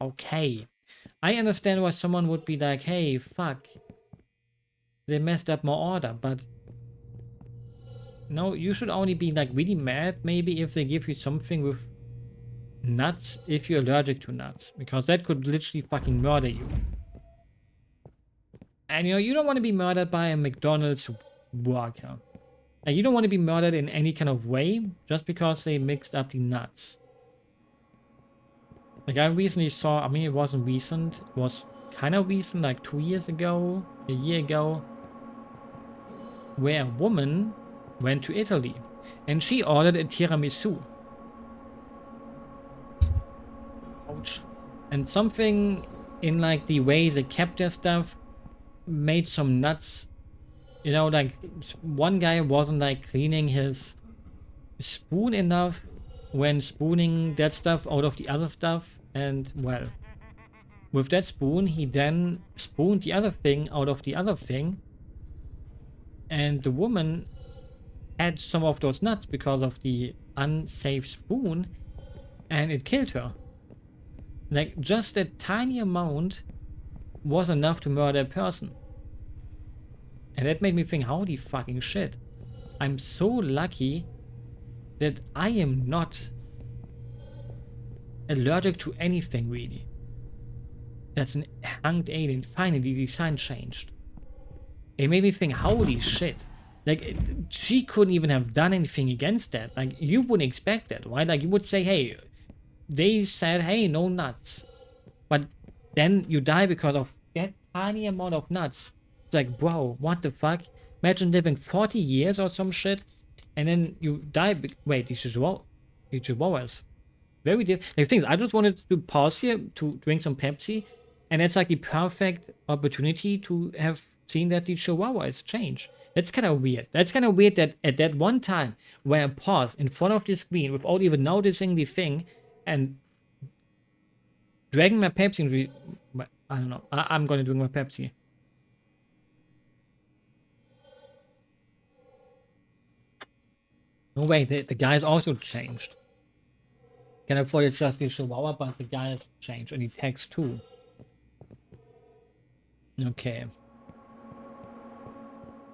okay, I understand why someone would be like, hey, fuck, they messed up my order, but no, you should only be like really mad maybe if they give you something with nuts if you're allergic to nuts, because that could literally fucking murder you. And you don't want to be murdered by a McDonald's worker. Like, you don't want to be murdered in any kind of way just because they mixed up the nuts. Like, I recently saw, I mean, it wasn't recent, it was kind of recent, like 2 years ago, a year ago, where a woman went to Italy and she ordered a tiramisu. Ouch. And something in like the way they kept their stuff made some nuts. Like one guy wasn't like cleaning his spoon enough when spooning that stuff out of the other stuff, and well, with that spoon he then spooned the other thing out of the other thing, and the woman had some of those nuts because of the unsafe spoon, and it killed her. Like, just a tiny amount was enough to murder a person. And that made me think, holy fucking shit. I'm so lucky that I am not allergic to anything, really. That's an hanged alien. Finally, the design changed. It made me think, holy shit. Like, she couldn't even have done anything against that. Like, you wouldn't expect that, right? Like, you would say, hey, they said, hey, no nuts. But then you die because of that tiny amount of nuts. It's like, bro, what the fuck? Imagine living 40 years or some shit, and then you die. Wait, these chihuahuas. Very different. Like, things. I just wanted to pause here to drink some Pepsi, and it's like the perfect opportunity to have seen that the chihuahuas change. That's kind of weird. That's kind of weird that at that one time where I paused in front of the screen without even noticing the thing, and dragging my Pepsi, I don't know. I'm gonna drink my Pepsi. No way, the guy's also changed. Can I thought it's just the Chihuahua, but the guy has changed, and he texts too. Okay.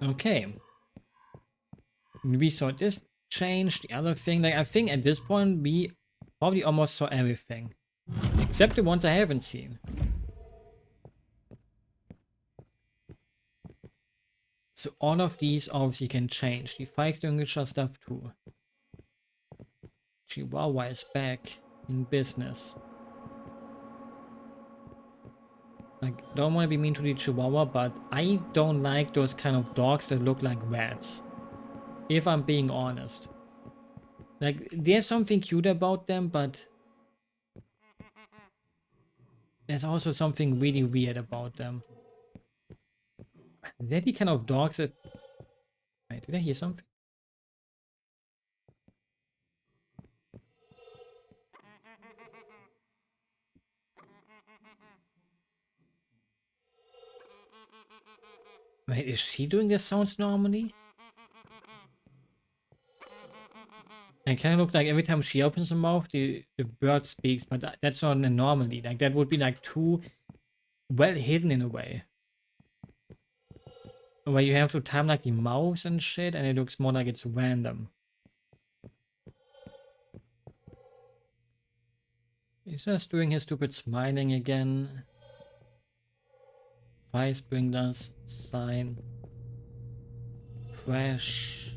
Okay. We saw this change, the other thing. Like, I think at this point we probably almost saw everything. Except the ones I haven't seen. So all of these obviously can change. The fire extinguisher stuff too. Chihuahua is back in business. Like, don't want to be mean to the Chihuahua, but I don't like those kind of dogs that look like rats. If I'm being honest. Like, there's something cute about them, but there's also something really weird about them. They're the kind of dogs that... Wait, did I hear something? Wait, is she doing the sounds normally? It kind of look like every time she opens her mouth, the bird speaks, but that's not an anomaly. Like, that would be like too well hidden in a way. Where you have to time like the mouths and shit, and it looks more like it's random. He's just doing his stupid smiling again. Vice bring us sign. Crash.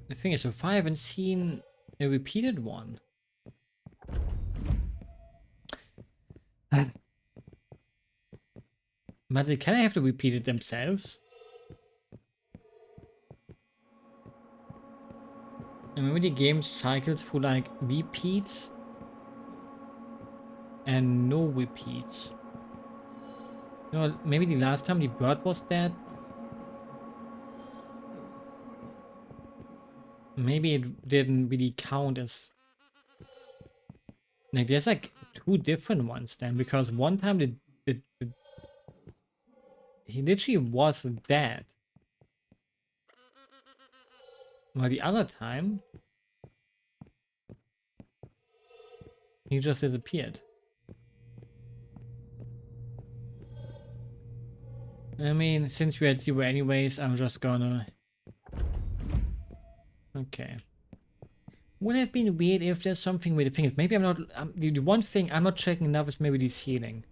The thing is, so far I haven't seen a repeated one. But they kind of have to repeat it themselves. And maybe the game cycles through like repeats and no repeats. Maybe the last time the bird was dead. Maybe it didn't really count as... Like, there's like 2 different ones then, because one time he literally was dead. While the other time, he just disappeared. I mean, since we're at 0 anyways, I'm just gonna Okay. Would have been weird if there's something with the things. Maybe I'm not. The one thing I'm not checking enough is maybe the ceiling.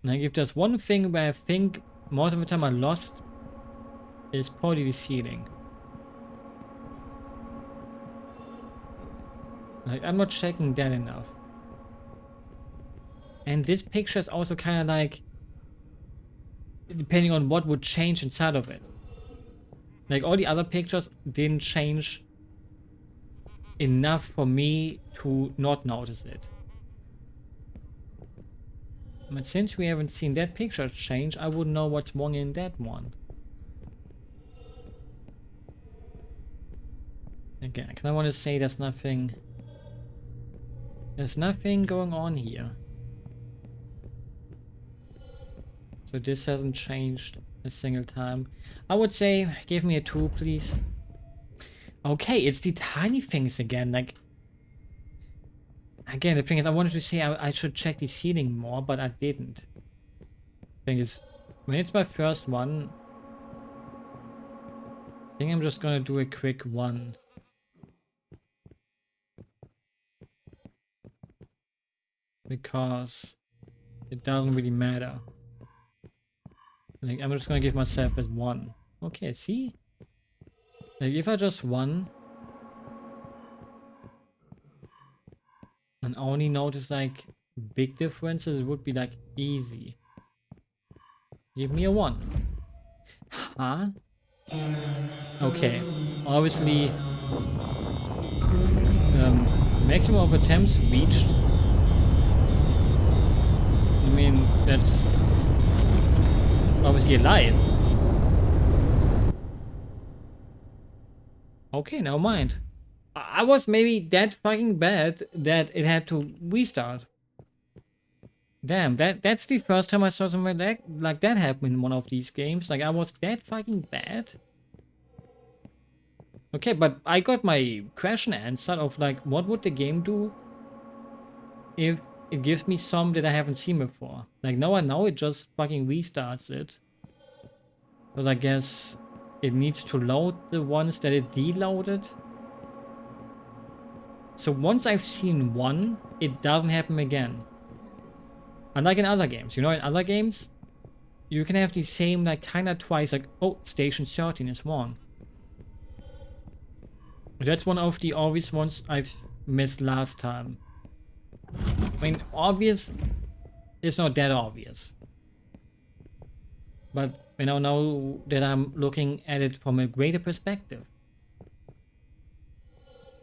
Like if there's one thing where I think most of the time I lost, is probably the ceiling. Like I'm not checking that enough. And this picture is also kind of like, depending on what would change inside of it. Like all the other pictures didn't change enough for me to not notice it. But since we haven't seen that picture change, I wouldn't know what's wrong in that one. Again, I kind of want to say there's nothing going on here. So this hasn't changed a single time. I would say give me a 2, please. Okay, it's the tiny things again. Like, again, the thing is, I wanted to say I should check the ceiling more, but I didn't. Thing is, when it's my first one, I think I'm just gonna do a quick one. Because it doesn't really matter. Like, I'm just gonna give myself as 1. Okay, see? Like, if I just 1 and only notice like big differences, it would be like easy. Give me a 1. Huh? Okay. Obviously, maximum of attempts reached. I mean, that's obviously a lie. Okay, never mind. I was maybe that fucking bad that it had to restart. Damn, that's the first time I saw something like that happen in one of these games. Like, I was that fucking bad. Okay, but I got my question answered of like, what would the game do if it gives me some that I haven't seen before? Like, now I know it just fucking restarts it. Because I guess it needs to load the ones that it deloaded. So once I've seen one, it doesn't happen again. Unlike in other games. You know, in other games, you can have the same, like, kinda twice, like, oh, station 13 is wrong. That's one of the obvious ones I've missed last time. I mean, obvious is not that obvious. But you know, now that I'm looking at it from a greater perspective,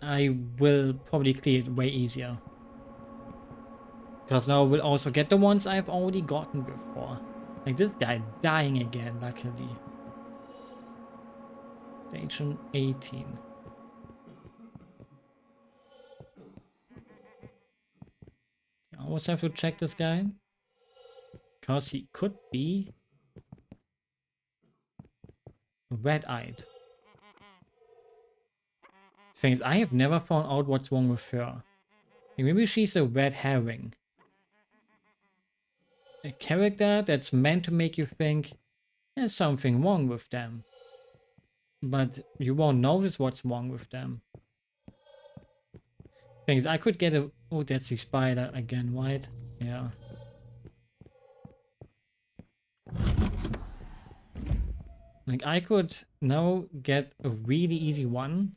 I will probably clear it way easier. Because now we'll also get the ones I've already gotten before. Like this guy dying again, luckily. Station 18. I always have to check this guy. Because he could be red-eyed. Thing is, I have never found out what's wrong with her. Maybe she's a red herring. A character that's meant to make you think there's something wrong with them. But you won't notice what's wrong with them. Things I could get a... Oh, that's the spider again, right? Yeah. Like, I could now get a really easy one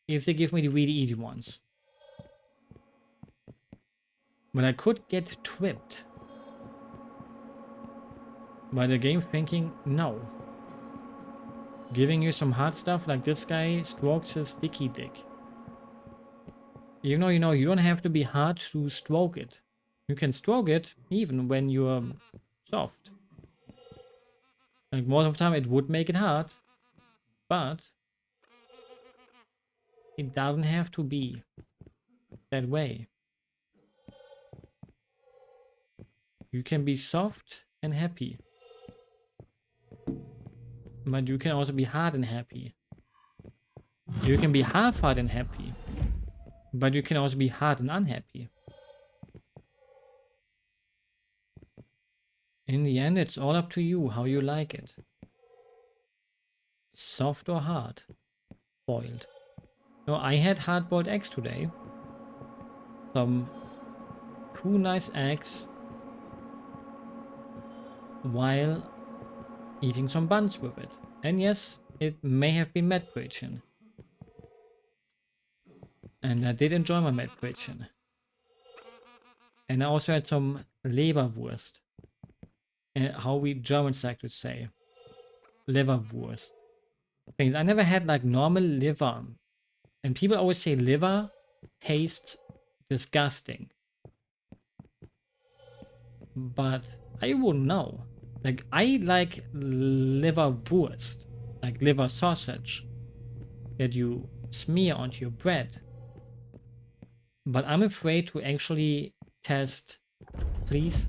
if they give me the really easy ones. But I could get tripped by the game thinking, no. Giving you some hard stuff like this guy strokes his dicky dick. Even though, you know, you don't have to be hard to stroke it. You can stroke it even when you're soft. Like, most of the time it would make it hard, but it doesn't have to be that way. You can be soft and happy. But you can also be hard and happy. You can be half hard and happy. But you can also be hard and unhappy. In the end, it's all up to you how you like it. Soft or hard? Boiled. No, I had hard-boiled eggs today. Some 2 nice eggs while eating some buns with it. And yes, it may have been Mettbrötchen. And I did enjoy my Mettbrötchen. And I also had some Leberwurst. And how we Germans like to say. Leberwurst. Things I never had like normal liver. And people always say liver tastes disgusting. But I wouldn't know. Like, I like liverwurst. Like liver sausage. That you smear onto your bread. But I'm afraid to actually test. Please?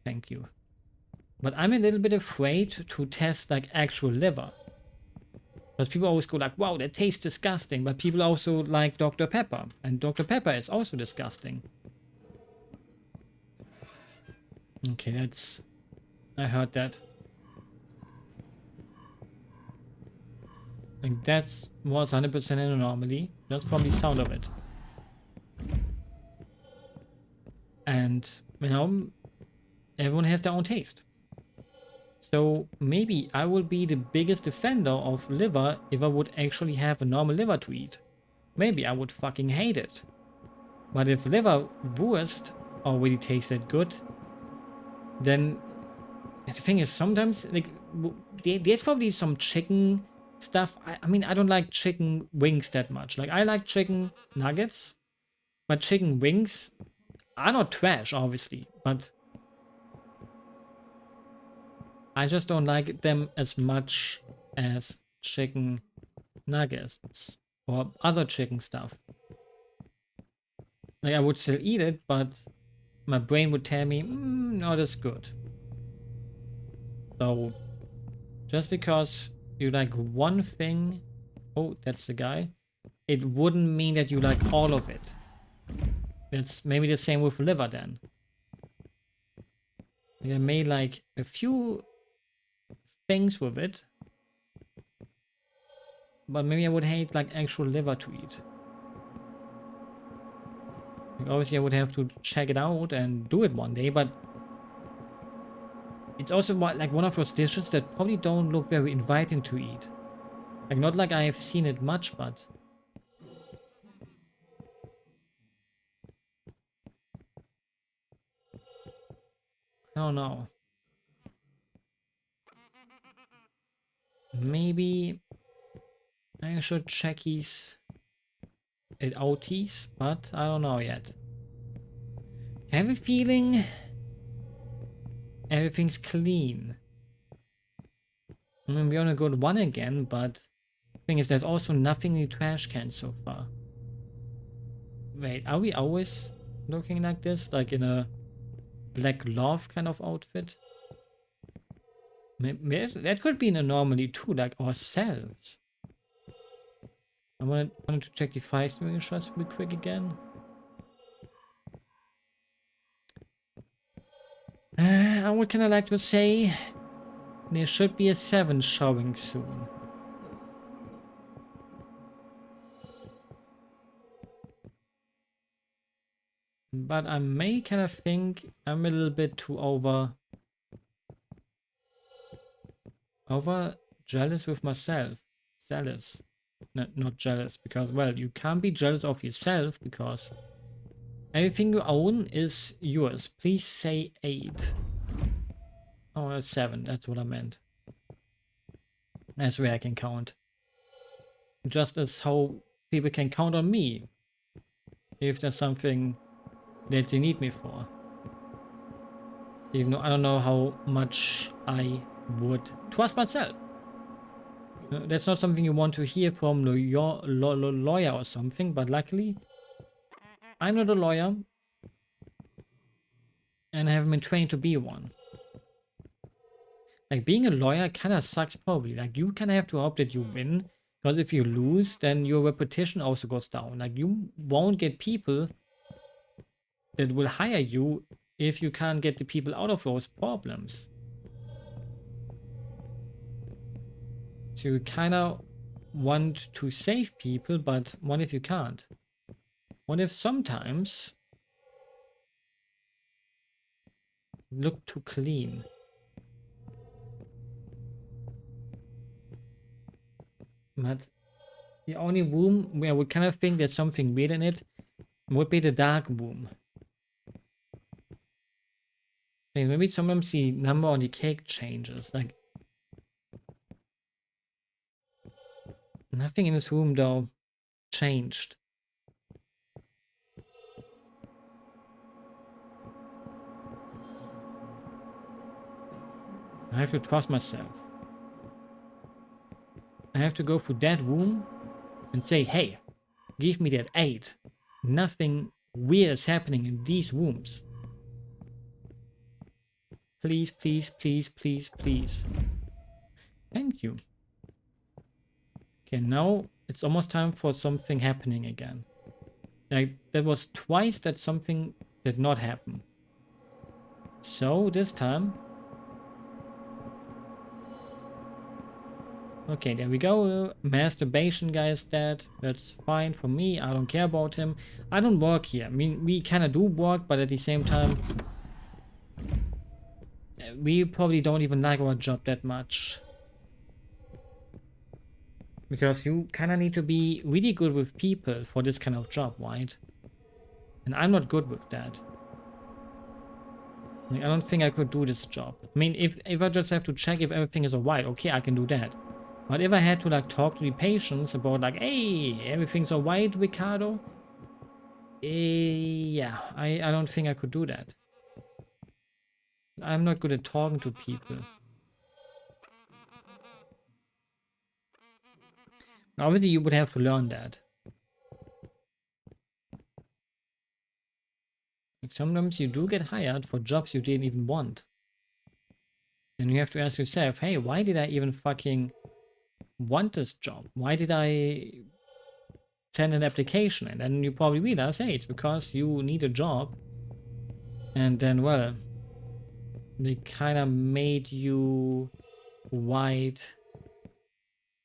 Thank you. But I'm a little bit afraid to test like actual liver. Because people always go like, wow, that tastes disgusting. But people also like Dr. Pepper. And Dr. Pepper is also disgusting. Okay, that's... I heard that. Like that was 100% an anomaly. Just from the sound of it. And, you know, everyone has their own taste. So maybe I will be the biggest defender of liver if I would actually have a normal liver to eat. Maybe I would fucking hate it. But if liverwurst already tasted good, then the thing is sometimes like there's probably some chicken stuff. I mean, I don't like chicken wings that much. Like I like chicken nuggets, but chicken wings are not trash, obviously, but I just don't like them as much as chicken nuggets or other chicken stuff. Like I would still eat it, but my brain would tell me, not as good. So just because you like one thing, oh, that's the guy, it wouldn't mean that you like all of it. It's maybe the same with liver then. Like I may like a few things with it, but maybe I would hate like actual liver to eat. Like obviously I would have to check it out and do it one day, but it's also like one of those dishes that probably don't look very inviting to eat. Like not like I have seen it much, but I don't know. Maybe I should check his at OTs, but I don't know yet. I have a feeling everything's clean. I mean, we're on a good one again, but the thing is, there's also nothing in the trash can so far. Wait, are we always looking like this? Like in a black glove kind of outfit? Maybe that could be an anomaly too, like ourselves. I wanted to check the fire extinguishers real quick again. I would kind of like to say there should be a 7 showing soon. But I may kind of think I'm a little bit too over jealous with myself. Zealous. Not jealous, because, well, you can't be jealous of yourself because everything you own is yours. Please say 8. Oh, 7, that's what I meant. That's where I can count. Just as how people can count on me if there's something that they need me for. Even though I don't know how much I would trust myself. That's not something you want to hear from your lawyer or something, but luckily I'm not a lawyer and I haven't been trained to be one. Like being a lawyer kind of sucks probably. Like you kind of have to hope that you win, because if you lose, then your reputation also goes down. Like you won't get people that will hire you if you can't get the people out of those problems. So you kinda want to save people, but what if you can't? What if sometimes look too clean? But the only room where I would kind of think there's something weird in it would be the dark room. Maybe sometimes the number on the cake changes. Like, nothing in this room though changed. I have to trust myself. I have to go through that room and say, hey, give me that 8. Nothing weird is happening in these rooms. Please, please, please, please, please. Thank you. Okay, now it's almost time for something happening again. Like, that was twice that something did not happen. So, this time... Okay, there we go. Masturbation guy is dead. That's fine for me. I don't care about him. I don't work here. I mean, we kind of do work, but at the same time... we probably don't even like our job that much. Because you kind of need to be really good with people for this kind of job, right? And I'm not good with that. Like, I don't think I could do this job. I mean, if I just have to check if everything is alright, okay, I can do that. But if I had to like talk to the patients about like, hey, everything's alright, Ricardo? Yeah, I don't think I could do that. I'm not good at talking to people. Obviously, you would have to learn that. Like, sometimes you do get hired for jobs you didn't even want. And you have to ask yourself, hey, why did I even fucking want this job? Why did I send an application? And then you probably realize, hey, it's because you need a job. And then, well, they kind of made you write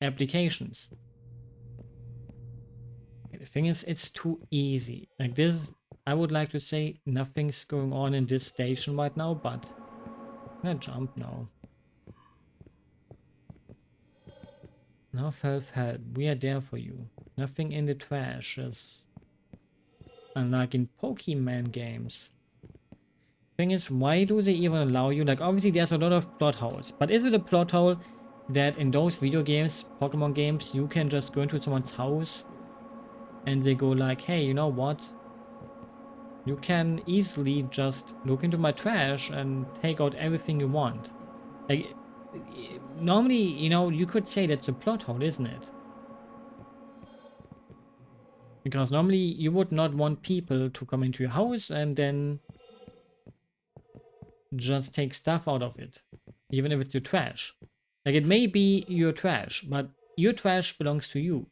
applications. The thing is, it's too easy. Like this, I would like to say nothing's going on in this station right now, but I'm gonna jump now. Now, help. We are there for you. Nothing in the trash is unlike in Pokemon games. Thing is, why do they even allow you? Like, obviously, there's a lot of plot holes, but is it a plot hole that in those video games, Pokemon games, you can just go into someone's house and they go like, hey, you know what? You can easily just look into my trash and take out everything you want. Like, normally, you know, you could say that's a plot hole, isn't it? Because normally you would not want people to come into your house and then just take stuff out of it. Even if it's your trash. Like, it may be your trash, but your trash belongs to you.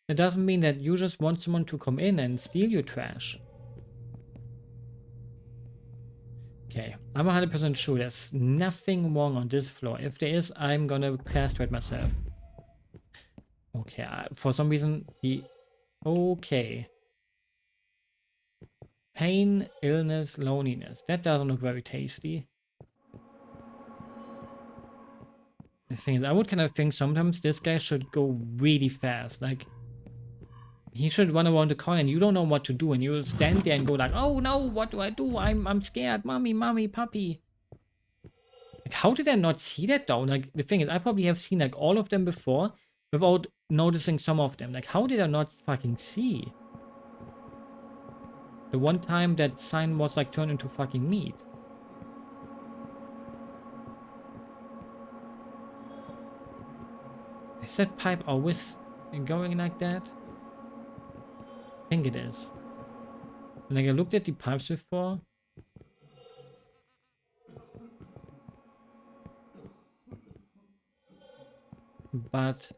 It doesn't mean that you just want someone to come in and steal your trash. Okay, I'm 100% sure there's nothing wrong on this floor. If there is, I'm gonna castrate myself. Okay, for some reason, okay. Pain, illness, loneliness. That doesn't look very tasty. The thing is, I would kind of think sometimes this guy should go really fast. Like, he should run around the corner and you don't know what to do. And you'll stand there and go like, oh no, what do I do? I'm scared. Mommy, puppy. Like, how did I not see that though? Like, the thing is, I probably have seen like all of them before without noticing some of them. Like, how did I not fucking see? The one time that sign was like turned into fucking meat. Is that pipe always going like that? I think it is. Like, I looked at the pipes before. But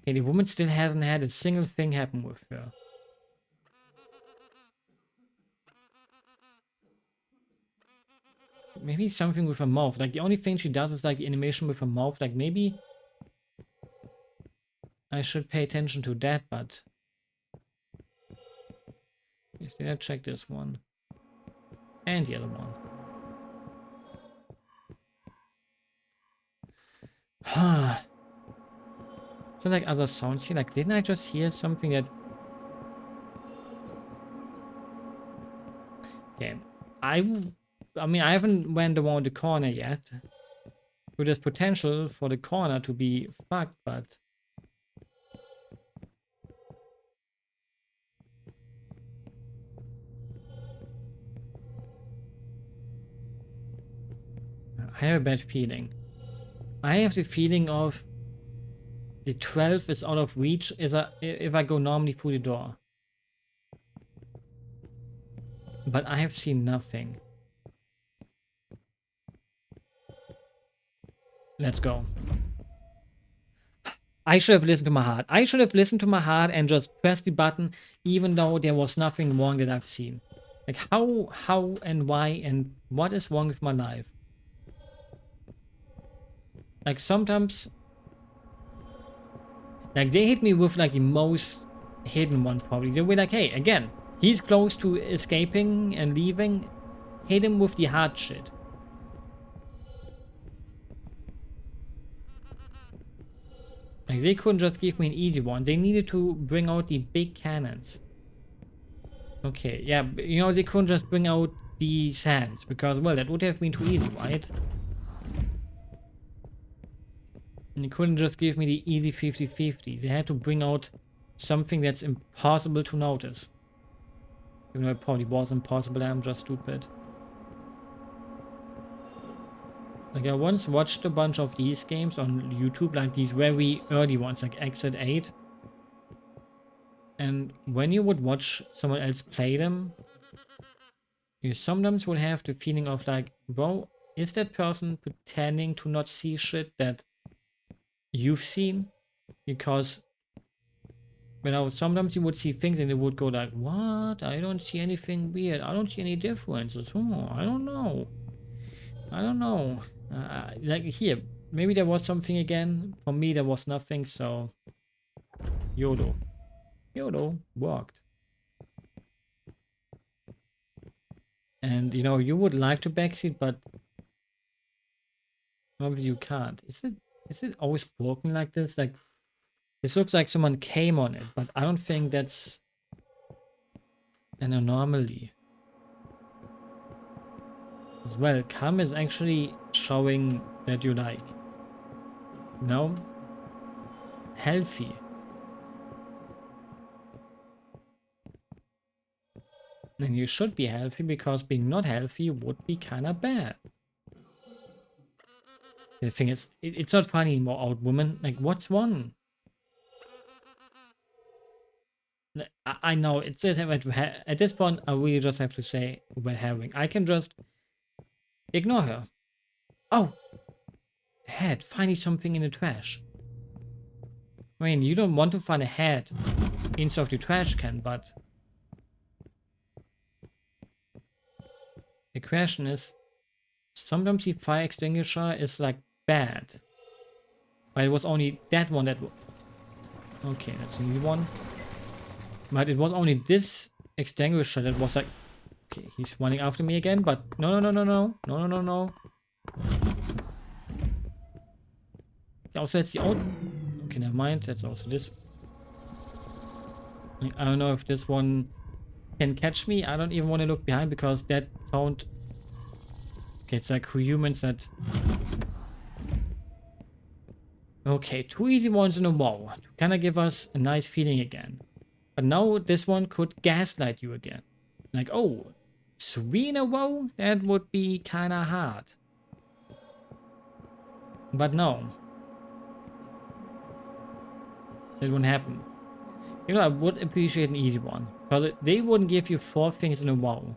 okay, the woman still hasn't had a single thing happen with her. Maybe something with her mouth. Like, the only thing she does is like the animation with her mouth. Like, maybe I should pay attention to that, but yes, did I check this one? And the other one. Is there like other sounds here? Like, didn't I just hear something that... Okay, I mean, I haven't went around the corner yet. So there's potential for the corner to be fucked, but... I have a bad feeling. I have the feeling of the 12 is out of reach if I go normally through the door. But I have seen nothing. Let's go. I should have listened to my heart. I should have listened to my heart and just pressed the button even though there was nothing wrong that I've seen. Like how and why and what is wrong with my life? Like sometimes... Like they hit me with like the most hidden one probably. They were like, hey, again, he's close to escaping and leaving. Hit him with the hard shit. Like they couldn't just give me an easy one. They needed to bring out the big cannons. Okay, yeah, you know, they couldn't just bring out the sands because, well, that would have been too easy, right? And they couldn't just give me the easy 50-50. They had to bring out something that's impossible to notice. Even though it probably was impossible, I'm just stupid. Like I once watched a bunch of these games on YouTube, like these very early ones, like Exit 8. And when you would watch someone else play them, you sometimes would have the feeling of like, bro, is that person pretending to not see shit that you've seen? Because, you know, sometimes you would see things and it would go like, what? I don't see anything weird. I don't see any differences. Oh, I don't know. I don't know. Like here, maybe there was something again. For me, there was nothing, so YOLO. YOLO worked. And you know, you would like to backseat, but obviously you can't. Is it always broken like this? Like this looks like someone came on it, but I don't think that's an anomaly. As well, cam is actually showing that you like, you know, healthy. And you should be healthy because being not healthy would be kind of bad. The thing is, it's not funny anymore, old woman. Like, what's wrong? I know, it's just at this point, I really just have to say red herring. I can just ignore her. Oh! Head, finding something in the trash. I mean, you don't want to find a head inside of the trash can, but... The question is, sometimes the fire extinguisher is like bad. But it was only that one that... Okay, that's an easy one. But it was only this extinguisher that was like... Okay, he's running after me again, but no, no, no, no, no, no, no, no, no. Also, that's the old... Okay, never mind. That's also this. I don't know if this one can catch me. I don't even want to look behind because that sound... Okay, it's like humans that... Okay, two easy ones in a row to kind of give us a nice feeling again. But now this one could gaslight you again. Like, oh, 3 in a row? That would be kind of hard. But no. That wouldn't happen. You know, I would appreciate an easy one. Because they wouldn't give you 4 things in a row.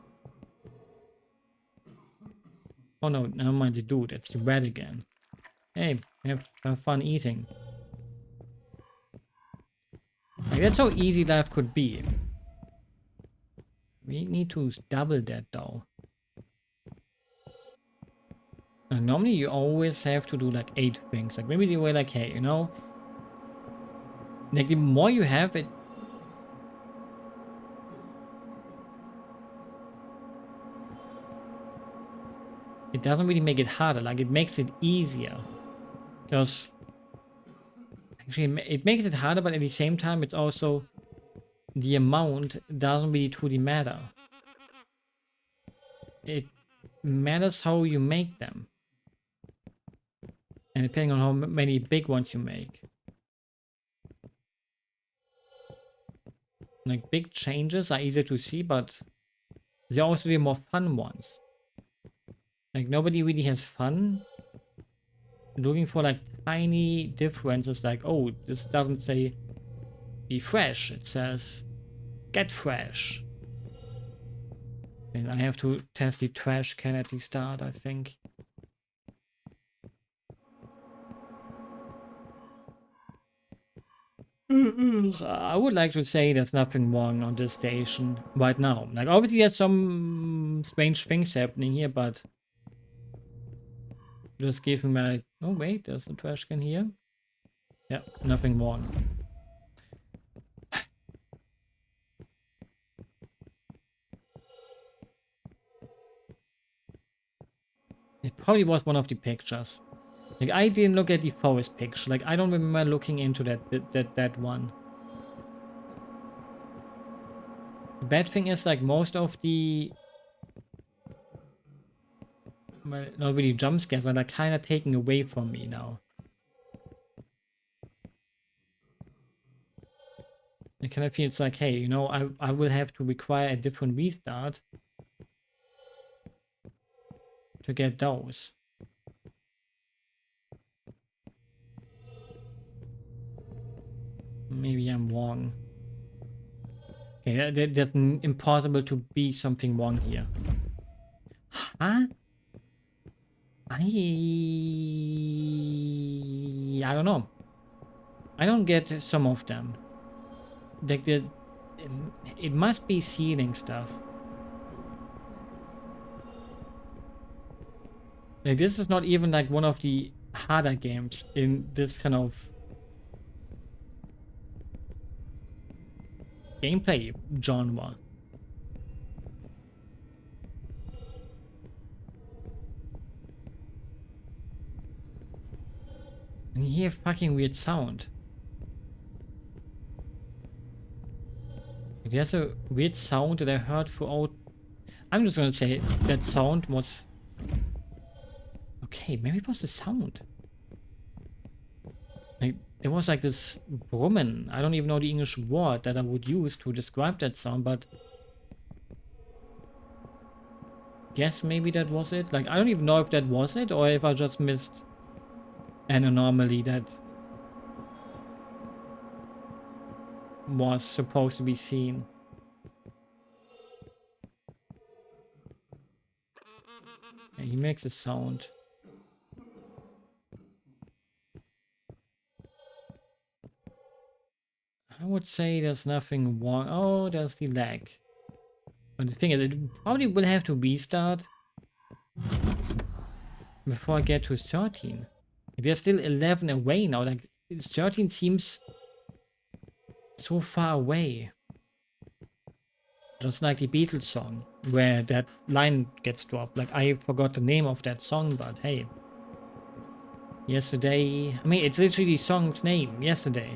Oh no, never mind, the dude. It's the rat again. Hey, have fun eating. Like, that's how easy life could be. We need to double that though. Normally you always have to do like 8 things. Like maybe they were like, hey, you know, Like, the more you have it... It doesn't really make it harder, like, it makes it easier. Because... Actually, it makes it harder, but at the same time, it's also... The amount doesn't really truly matter. It matters how you make them. And depending on how many big ones you make. Like, big changes are easier to see, but there are also the more fun ones. Like, nobody really has fun looking for, like, tiny differences. Like, oh, this doesn't say be fresh. It says get fresh. And I have to test the trash can at the start, I think. I would like to say there's nothing wrong on this station right now. Like, obviously there's some strange things happening here, but just give me my... Oh wait, there's a trash can here. Yeah, nothing wrong. It probably was one of the pictures. Like, I didn't look at the forest picture. Like, I don't remember looking into that one. The bad thing is, like, most of the... Well, not really jump scares are like kind of taken away from me now. I kind of feel it's like, hey, you know, I will have to require a different restart to get those. Maybe I'm wrong. Okay, that's impossible to be something wrong here. Huh? I don't know. I don't get some of them. Like, it must be ceiling stuff. Like, this is not even like one of the harder games in this kind of gameplay genre. And you hear fucking weird sound. There's a weird sound that I heard throughout. I'm just gonna say that sound was... Okay, maybe it was the sound. Like, there was like this brummen. I don't even know the English word that I would use to describe that sound, but... Guess maybe that was it? Like, I don't even know if that was it, or if I just missed an anomaly that was supposed to be seen. Yeah, he makes a sound. I would say there's nothing wrong. Oh, there's the lag. But the thing is, it probably will have to restart before I get to 13. There's still 11 away now. Like, 13 seems so far away. Just like the Beatles song, where that line gets dropped. Like, I forgot the name of that song, but hey. Yesterday... I mean, it's literally the song's name, Yesterday.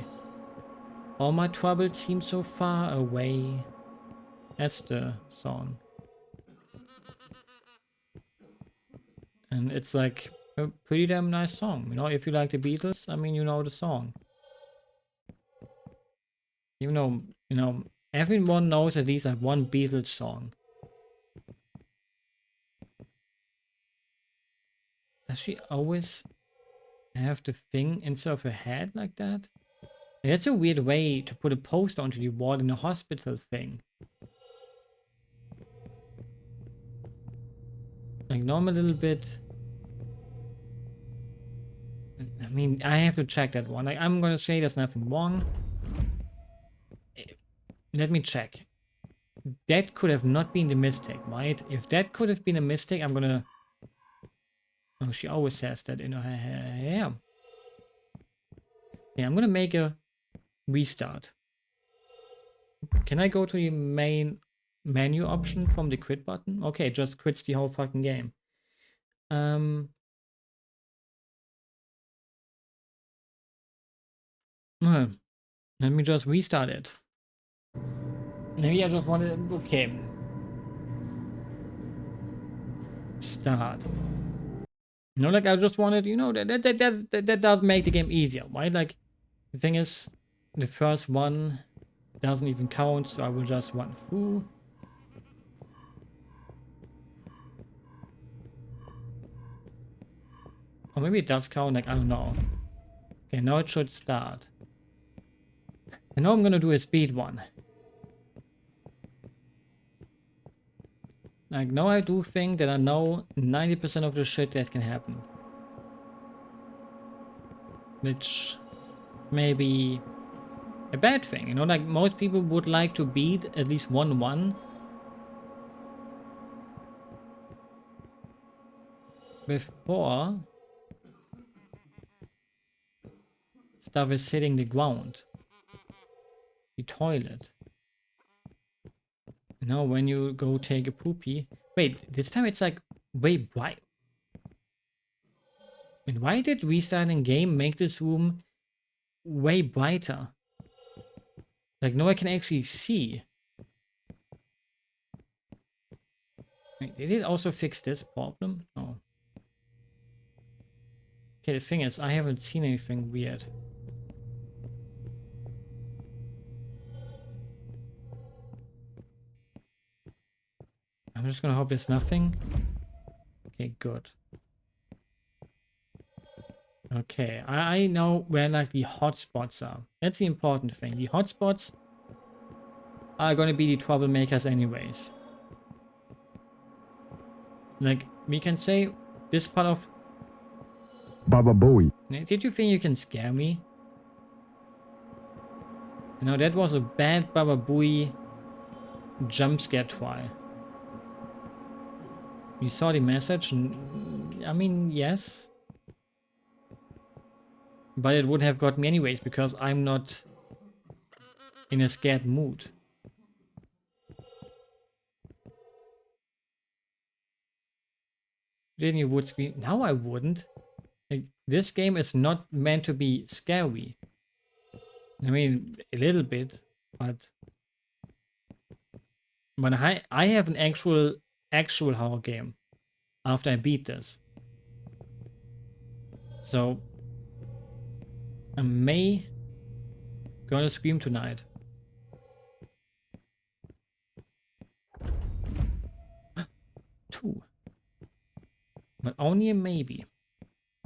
All my troubles seem so far away. That's the song. And it's like a pretty damn nice song. You know, if you like the Beatles, I mean, you know the song. Even though, you know, everyone knows at least like one Beatles song. Does she always have the thing instead of her head like that? That's a weird way to put a poster onto the wall in a hospital thing. Like, normal a little bit. I mean, I have to check that one. Like, I'm gonna say there's nothing wrong. Let me check. That could have not been the mistake, right? If that could have been a mistake, I'm gonna... Oh, she always says that in her hair. Yeah, I'm gonna make a Restart. Can I go to the main menu option from the quit button? Okay, it just quits the whole fucking game. Let me just restart it. Maybe I just wanted... Okay. Start. You know, like I just wanted, you know, that does make the game easier, right? Like, the thing is, the first one doesn't even count, so I will just run through. Or maybe it does count, like, I don't know. Okay, now it should start. And now I'm gonna do a speed one. Like, now I do think that I know 90% of the shit that can happen. Which may be a bad thing, you know, like most people would like to beat at least 1-1 before stuff is hitting the ground. The toilet. You know, when you go take a poopy. Wait, this time it's like way bright. And why did restarting game make this room way brighter? Like, now I can actually see. Wait, did it also fix this problem? No. Okay, the thing is, I haven't seen anything weird. I'm just gonna hope there's nothing. Okay, good. Okay, I know where like the hotspots are. That's the important thing. The hotspots are gonna be the troublemakers anyways. Like, we can say this part of... Baba Booey. Did you think you can scare me? You know, that was a bad Baba Booey jump scare try. You saw the message? I mean, yes. But it would have got me anyways, because I'm not in a scared mood. Then you would scream. Now I wouldn't. Like, this game is not meant to be scary. I mean, a little bit, but I have an actual horror game after I beat this. So I may gonna scream tonight. Two. But only a maybe.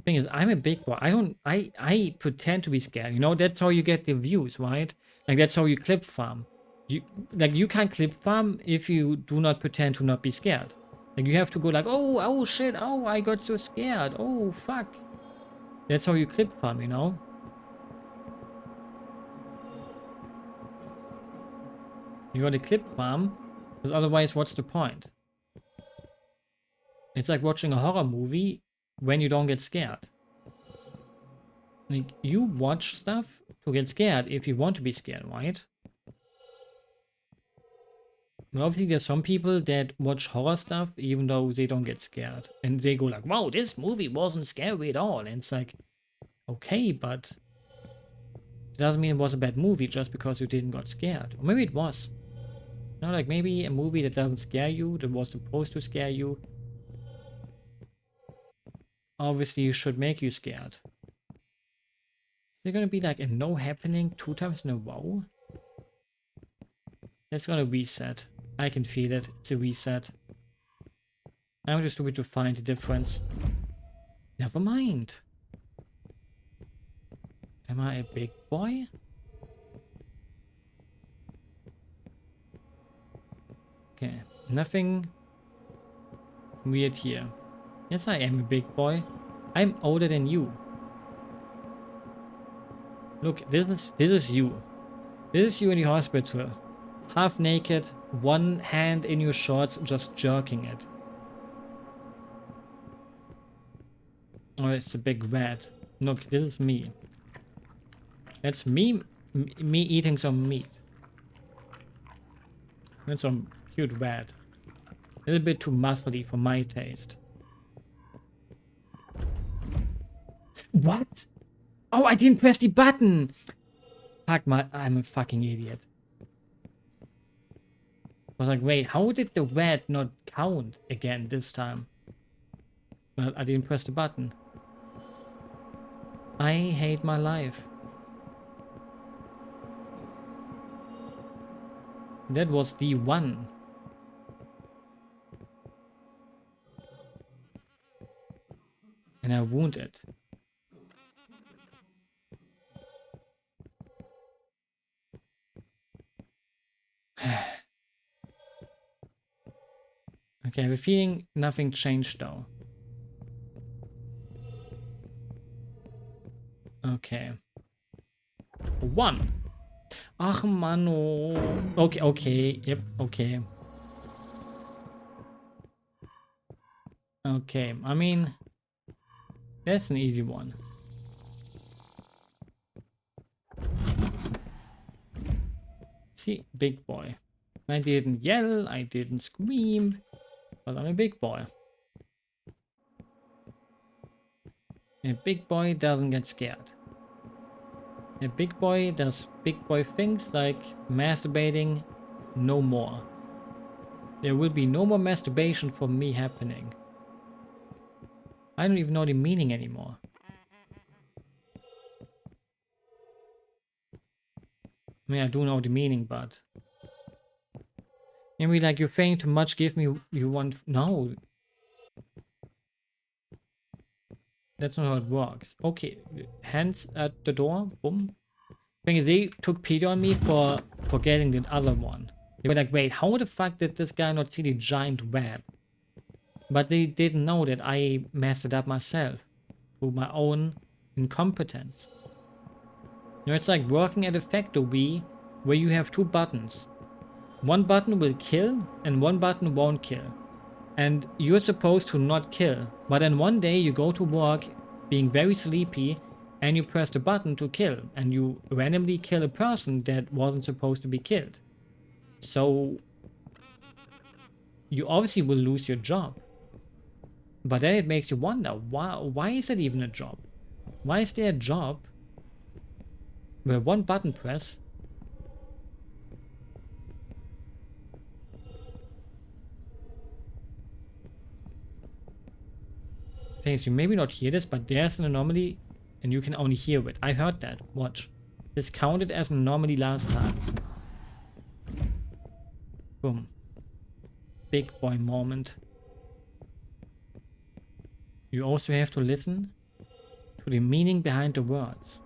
Thing is, I'm a big boy. I pretend to be scared. You know, that's how you get the views, right? Like, that's how you clip farm. You can't clip farm if you do not pretend to not be scared. Like, you have to go like, oh shit, oh, I got so scared, oh fuck. That's how you clip farm, you know? You gotta clip farm, because otherwise what's the point? It's like watching a horror movie when you don't get scared. Like, you watch stuff to get scared if you want to be scared, right? And obviously there's some people that watch horror stuff even though they don't get scared. And they go like, wow, this movie wasn't scary at all. And it's like, okay, but it doesn't mean it was a bad movie just because you didn't got scared. Or maybe it was. You know, like maybe a movie that doesn't scare you, that was supposed to scare you, obviously you should make you scared. Is there gonna be like a no happening 2 times in a row? It's gonna reset. I can feel it. It's a reset. I'm just stupid to find the difference. Never mind. Am I a big boy? Okay, nothing weird here. Yes, I am a big boy. I'm older than you. Look, this is you. This is you in the hospital. Half naked, one hand in your shorts, just jerking it. Oh, it's the big rat. Look, this is me. That's me me eating some meat. And some cute rat. A little bit too muscly for my taste. What? Oh, I didn't press the button! Fuck I'm a fucking idiot. I was like, wait, how did the rat not count again this time? Well, I didn't press the button. I hate my life. That was the one. And I wounded. Okay, I have a feeling nothing changed though. Okay. 1. Ach, Mano. Okay, okay. Yep, okay. Okay, I mean, that's an easy one. See, big boy. I didn't yell, I didn't scream, but I'm a big boy. A big boy doesn't get scared. A big boy does big boy things like masturbating no more. There will be no more masturbation from me happening. I don't even know the meaning anymore. I mean, I do know the meaning, but... Maybe like, you're paying too much, give me you want... No. That's not how it works. Okay, hands at the door, boom. Thing is, they took pity on me for forgetting the other one. They were like, wait, how the fuck did this guy not see the giant rat? But they didn't know that I messed it up myself through my own incompetence. You know, it's like working at a factory where you have 2 buttons. One button will kill and one button won't kill. And you're supposed to not kill. But then one day you go to work being very sleepy and you press the button to kill. And you randomly kill a person that wasn't supposed to be killed. So you obviously will lose your job. But then it makes you wonder, why is that even a job? Why is there a job where one button press things? You maybe not hear this, but there's an anomaly and you can only hear it. I heard that. Watch. This counted as an anomaly last time. Boom. Big boy moment. You also have to listen to the meaning behind the words.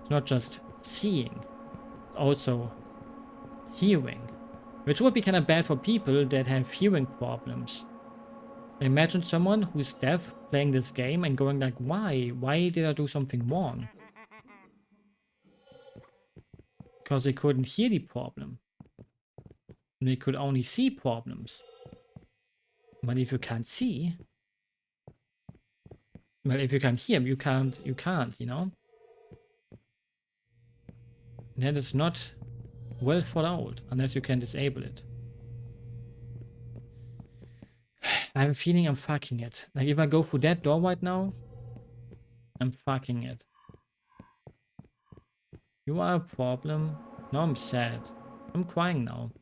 It's not just seeing, it's also hearing. Which would be kind of bad for people that have hearing problems. Imagine someone who's deaf playing this game and going like, why? Why did I do something wrong? Because they couldn't hear the problem. And they could only see problems. But if you can't see... Well, if you can't hear, you can't, you know? That is not well thought out, unless you can disable it. I have a feeling I'm fucking it. Like, if I go through that door right now, I'm fucking it. You are a problem. Now I'm sad. I'm crying now.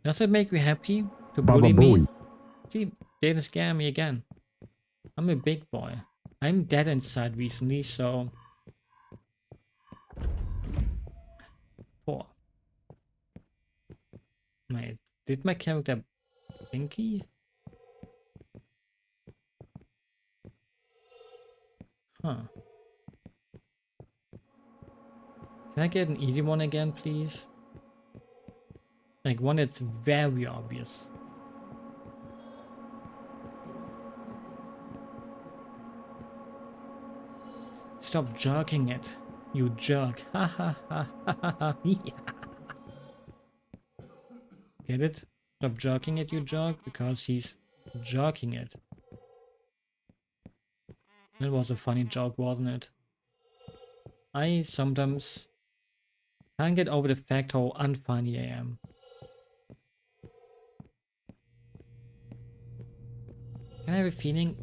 Does it make you happy to bully me? See, they didn't scare me again. I'm a big boy. I'm dead inside recently, so... 4. Wait, did my character Blinky? Huh. Can I get an easy one again, please? Like one that's very obvious. Stop jerking it, you jerk. Ha ha ha ha ha ha. Get it? Stop jerking it, you jerk, because he's jerking it. That was a funny joke, wasn't it? I sometimes can't get over the fact how unfunny I am. Can I have a feeling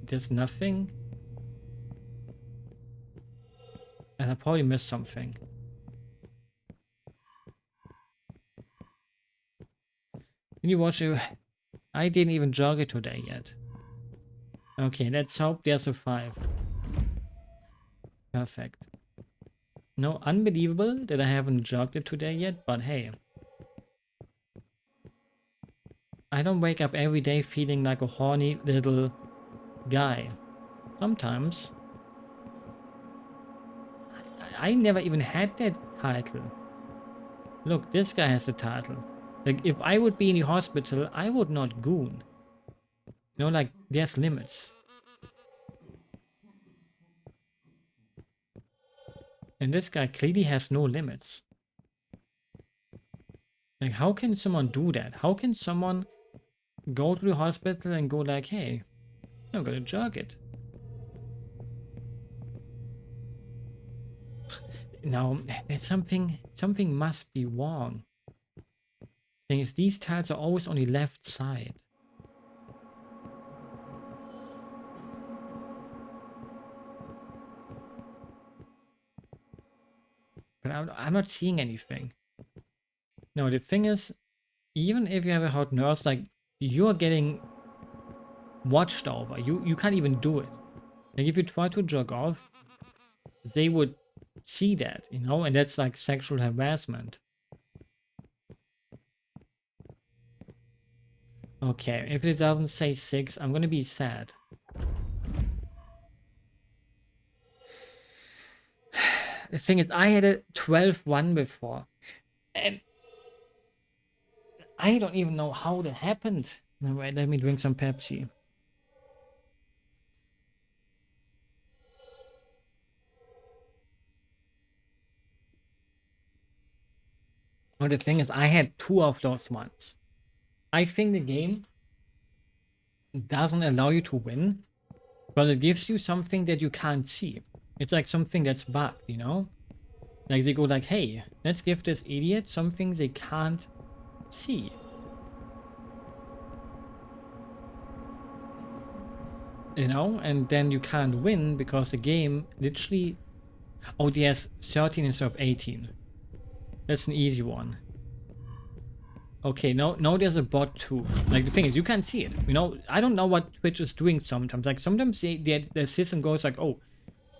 there's nothing? And I probably missed something. Can you watch it? I didn't even jog it today yet. Okay, let's hope there's a 5. Perfect. No, unbelievable that I haven't jogged it today yet, but hey. I don't wake up every day feeling like a horny little guy. Sometimes. I never even had that title. Look, this guy has the title. Like, if I would be in the hospital, I would not goon. You know, like, there's limits. And this guy clearly has no limits. Like, how can someone do that? How can someone go to the hospital and go like, hey, I'm gonna jog it? Now, there's something must be wrong. Thing is, these tiles are always on the left side. But I'm not seeing anything. No, the thing is, even if you have a hot nurse, like, you're getting watched over. You can't even do it. Like, if you try to jog off, they would see that, you know, and that's like sexual harassment. Okay, if it doesn't say 6, I'm gonna be sad. The thing is, I had a 12-1 before, and I don't even know how that happened. No, wait, let me drink some Pepsi. Well, the thing is, I had 2 of those ones. I think the game doesn't allow you to win, but it gives you something that you can't see. It's like something that's bugged, you know? Like, they go like, hey, let's give this idiot something they can't see. You know? And then you can't win because the game literally... Oh, there's 13 instead of 18. That's an easy one. Okay, now there's a bot too. Like, the thing is, you can't see it. You know, I don't know what Twitch is doing sometimes. Like, sometimes their system goes like, oh,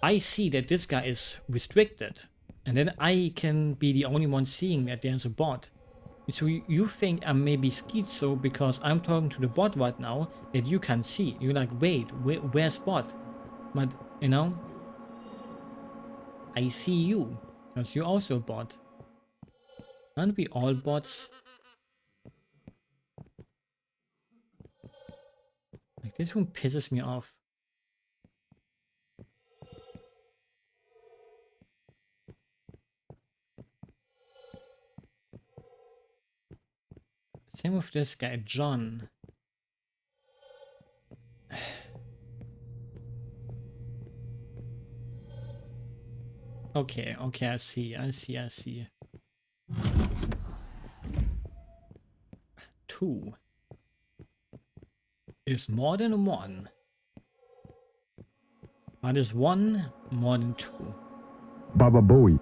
I see that this guy is restricted. And then I can be the only one seeing that there's a bot. So you think I'm maybe schizo because I'm talking to the bot right now that you can see. You're like, wait, where's bot? But, you know, I see you. Because you're also a bot. Aren't we all bots? Like, this one pisses me off. Same with this guy, John. Okay, I see. 2 is more than 1. But is 1 more than 2? Baba Booey.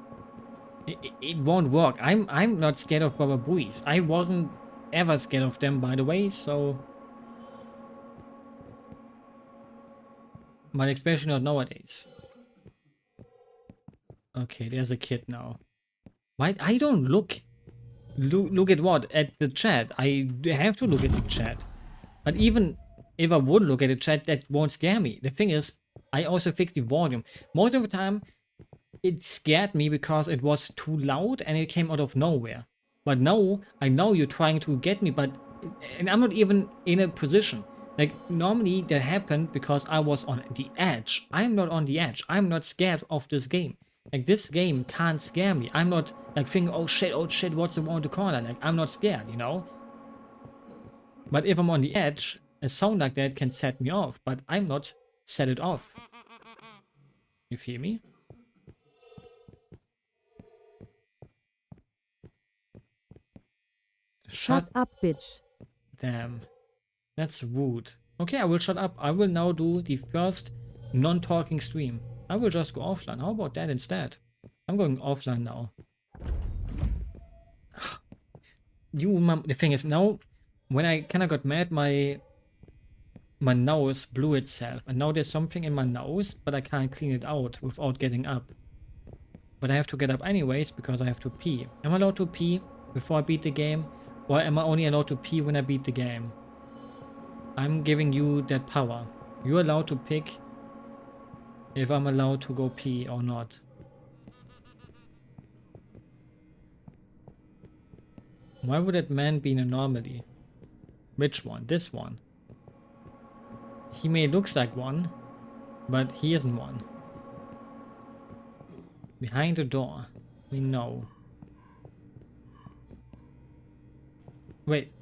It won't work. I'm not scared of Baba Booies. I wasn't ever scared of them, by the way, so... But especially not nowadays. Okay, there's a kid now. Why? I don't look at what? At the chat. I have to look at the chat. But even if I would look at the chat, that won't scare me. The thing is, I also fixed the volume. Most of the time, it scared me because it was too loud and it came out of nowhere. But now, I know you're trying to get me, and I'm not even in a position. Like, normally that happened because I was on the edge. I'm not on the edge. I'm not scared of this game. Like, this game can't scare me. I'm not like thinking, oh shit, what's around the corner? Like, I'm not scared, you know? But if I'm on the edge, a sound like that can set me off, but I'm not set it off. You feel me? Shut up, bitch. Damn. That's rude. Okay, I will shut up. I will now do the first non-talking stream. I will just go offline. How about that instead? I'm going offline now. The thing is now, when I kind of got mad, my nose blew itself, and now there's something in my nose, but I can't clean it out without getting up. But I have to get up anyways because I have to pee. Am I allowed to pee before I beat the game, or am I only allowed to pee when I beat the game? I'm giving you that power. You're allowed to pick if I'm allowed to go pee or not. Why would that man be an anomaly? Which one? This one. He may looks like one, but he isn't one. Behind the door. We know. Wait.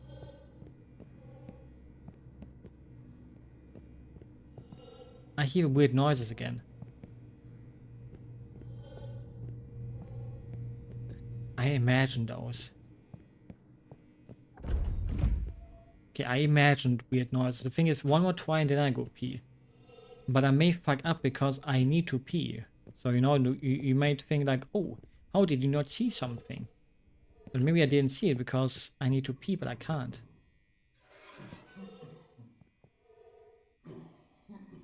I hear weird noises again. I imagine those. Okay, I imagined weird noises. The thing is, one more try and then I go pee. But I may fuck up because I need to pee. So, you know, you might think like, oh, how did you not see something? But maybe I didn't see it because I need to pee, but I can't.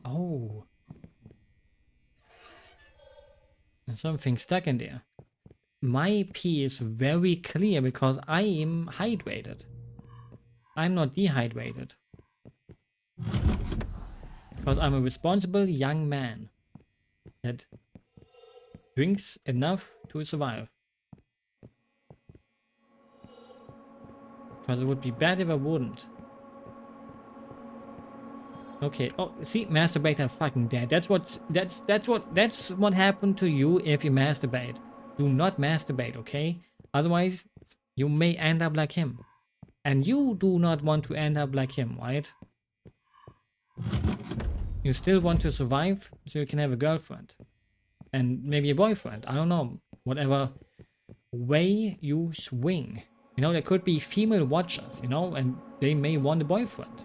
Oh. There's something stuck in there. My pee is very clear because I am hydrated. I'm not dehydrated. Because I'm a responsible young man that drinks enough to survive. Because it would be bad if I wouldn't. Okay. Oh, see, masturbate and fucking dead. That's what happened to you if you masturbate. Do not masturbate, okay? Otherwise, you may end up like him. And you do not want to end up like him, right? You still want to survive so you can have a girlfriend. And maybe a boyfriend. I don't know. Whatever way you swing. You know, there could be female watchers, you know, and they may want a boyfriend.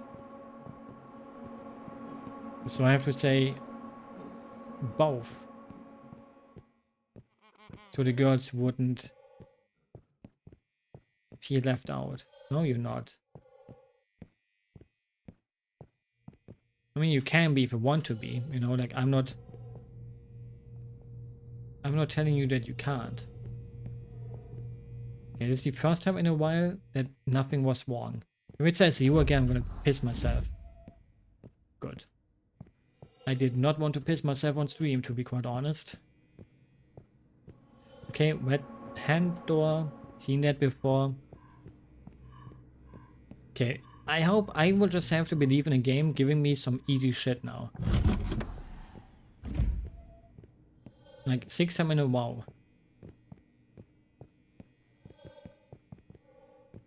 So I have to say both. So the girls wouldn't feel left out. No, you're not. I mean, you can be if you want to be, you know, like I'm not telling you that you can't. Okay, this is the first time in a while that nothing was wrong. If it says you again, I'm gonna piss myself. Good. I did not want to piss myself on stream, to be quite honest. Okay, red hand door. Seen that before. Okay, I hope I will just have to believe in a game giving me some easy shit now. Like 6 times in a row.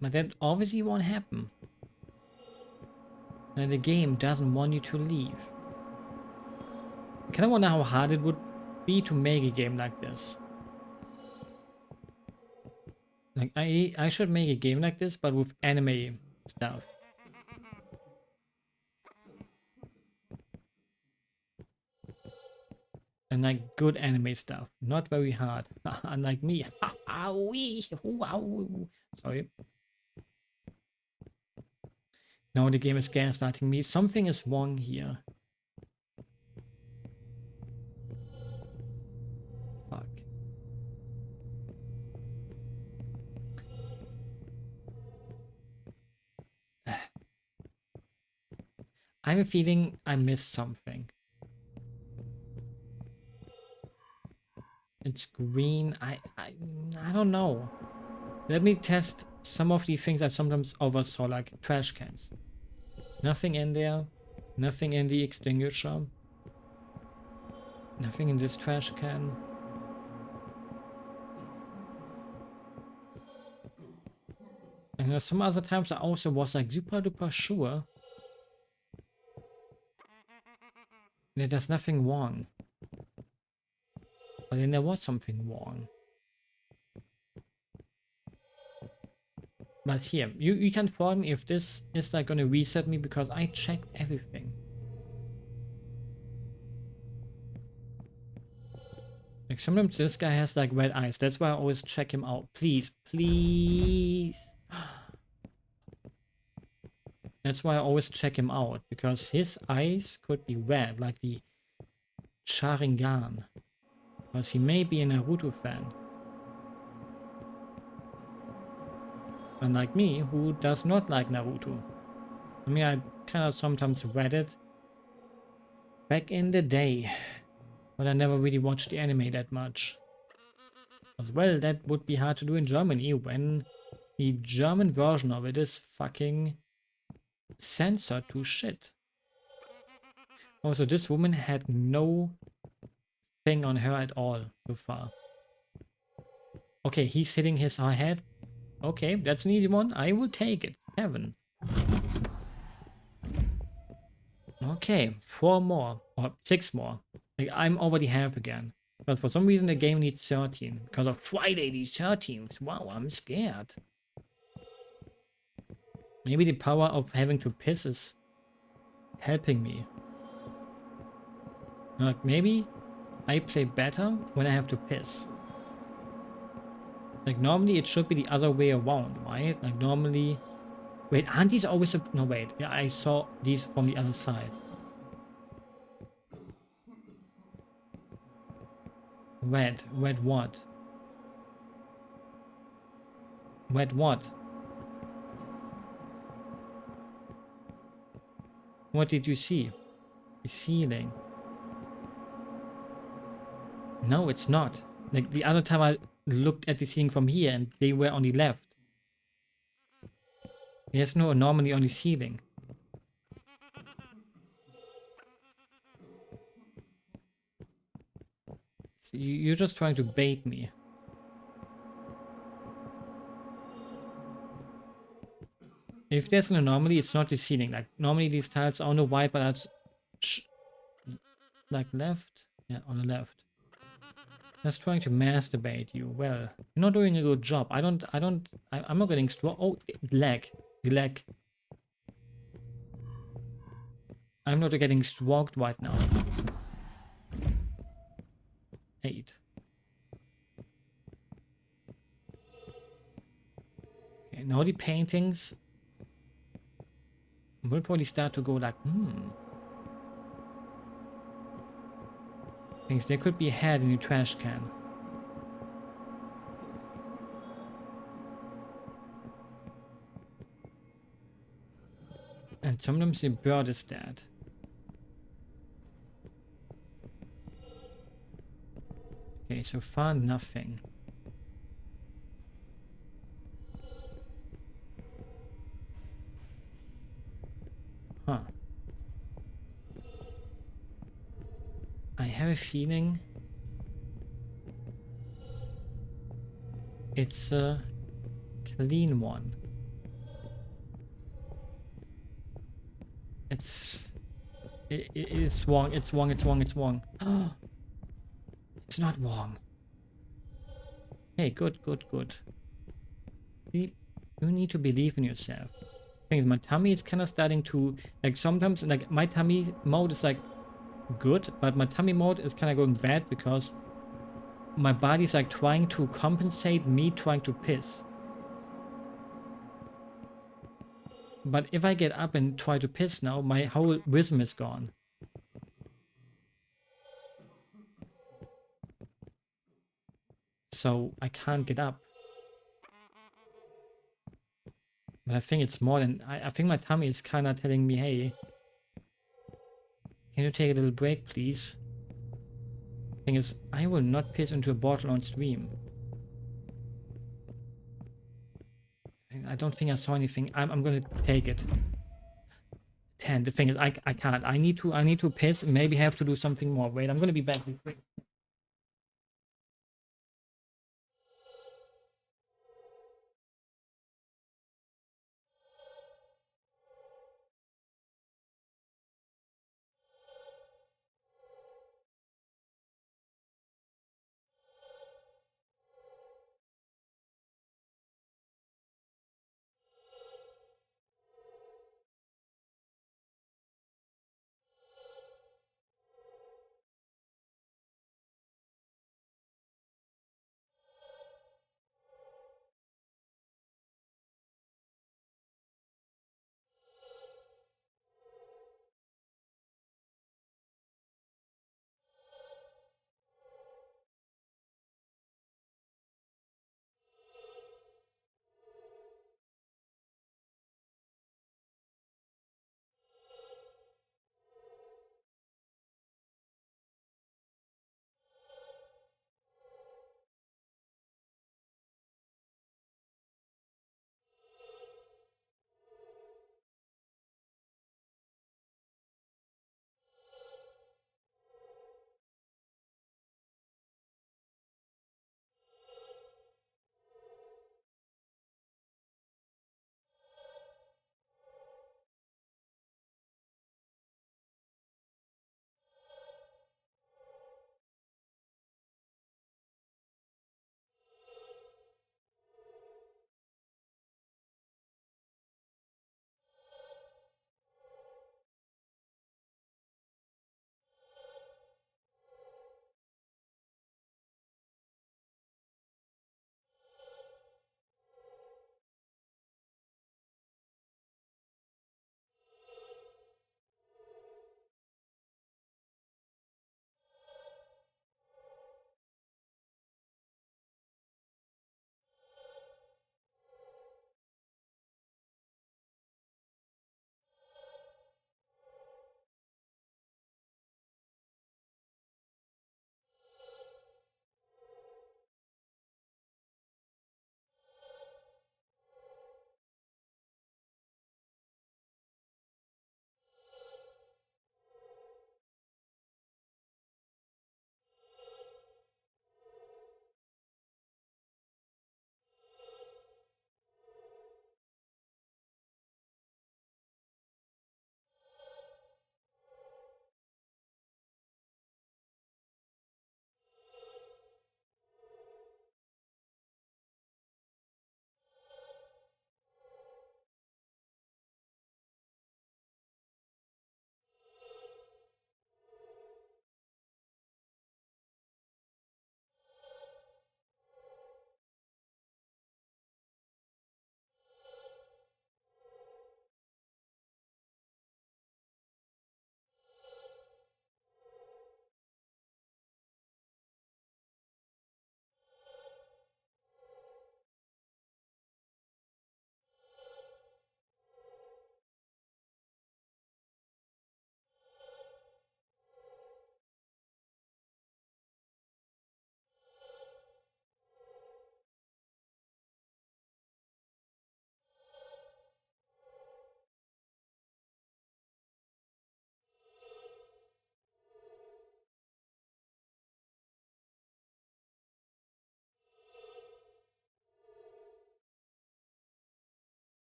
But that obviously won't happen. And the game doesn't want you to leave. I kind of wonder how hard it would be to make a game like this. Like I should make a game like this, but with anime stuff. And like good anime stuff, not very hard. Unlike me. Sorry. Now the game is gaslighting me. Something is wrong here. Fuck. I have a feeling I missed something. It's green. I don't know. Let me test some of the things I sometimes oversaw, like trash cans. Nothing in there. Nothing in the extinguisher. Nothing in this trash can. And some other times I also was like super duper sure that there's nothing wrong. But then there was something wrong. But here, you can inform me if this is like gonna reset me because I checked everything. Like sometimes this guy has like red eyes. That's why I always check him out. Please, please. That's why I always check him out, because his eyes could be red, like the Sharingan. Because he may be a Naruto fan. Unlike me, who does not like Naruto. I mean, I kind of sometimes read it back in the day, but I never really watched the anime that much. As well, that would be hard to do in Germany when the German version of it is fucking censored to shit. Also, this woman had no thing on her at all so far. Okay, he's hitting his head. Okay, that's an easy one. I will take it. 7. Okay, 4 more. Or 6 more. Like, I'm already half again. But for some reason the game needs 13. Because of Friday the 13th. Wow, I'm scared. Maybe the power of having to piss is helping me. Like, maybe I play better when I have to piss. Like, normally it should be the other way around, right? Like, normally... Wait, aren't these always... No, wait. Yeah, I saw these from the other side. Red. Red what? Red what? What did you see? The ceiling. No, it's not. Like, the other time I looked at the ceiling from here and they were on the left. There's no anomaly on the ceiling. So you're just trying to bait me. If there's an anomaly, it's not the ceiling. Like, normally these tiles are on the white, but that's... Like, left? Yeah, on the left. Just trying to masturbate you. Well, you're not doing a good job. I'm not getting strong. Oh, lag. The lag. I'm not getting stroked right now. 8. Okay, now the paintings will probably start to go like, Things there could be a head in the trash can. And sometimes the bird is dead. Okay, so far nothing. Huh. I have a feeling it's a clean one. It's wrong, it's wrong, it's wrong, it's wrong. It's not wrong. Hey, good, good, good. See, you need to believe in yourself. Things, my tummy is kind of starting to, like, sometimes, like, my tummy mode is like good, but my tummy mode is kind of going bad because my body's like trying to compensate me trying to piss. But if I get up and try to piss now, my whole rhythm is gone. So I can't get up. But I think it's more than... I think my tummy is kind of telling me, hey, can you take a little break, please? Thing is, I will not piss into a bottle on stream. I don't think I saw anything. I'm gonna take it. 10. The thing is, I can't. I need to piss. Maybe have to do something more. Wait, I'm gonna be back.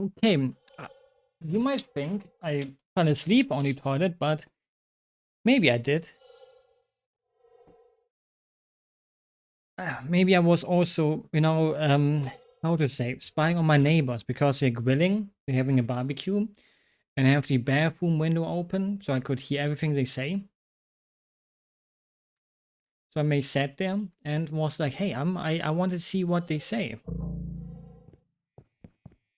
Okay, you might think I fell asleep on the toilet, but maybe I did. Maybe I was also, how to say, spying on my neighbors because they're grilling, they're having a barbecue, and I have the bathroom window open so I could hear everything they say. So I may sat there and was like, hey, I want to see what they say.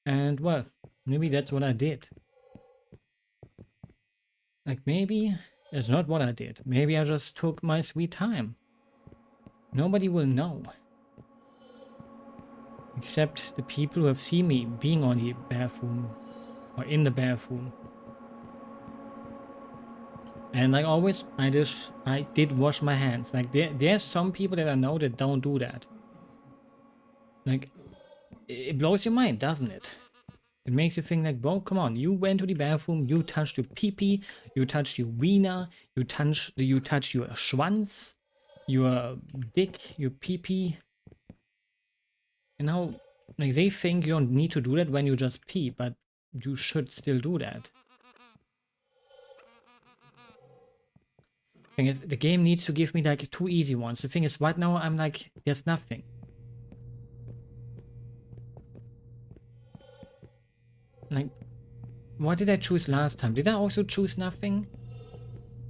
And well, maybe that's what I did. Like maybe it's not what I did. Maybe I just took my sweet time. Nobody will know. Except the people who have seen me being on the bathroom or in the bathroom. And like always, I did wash my hands. Like there's some people that I know that don't do that. Like it blows your mind, doesn't it? It makes you think like, bro, come on, you went to the bathroom, you touched your pee-pee, you touched your wiener, you touched your schwanz, your dick, your pee-pee. You know, like they think you don't need to do that when you just pee, but you should still do that. Thing is, the game needs to give me like 2 easy ones. The thing is, right now I'm like, there's nothing. Like, what did I choose last time? Did I also choose nothing?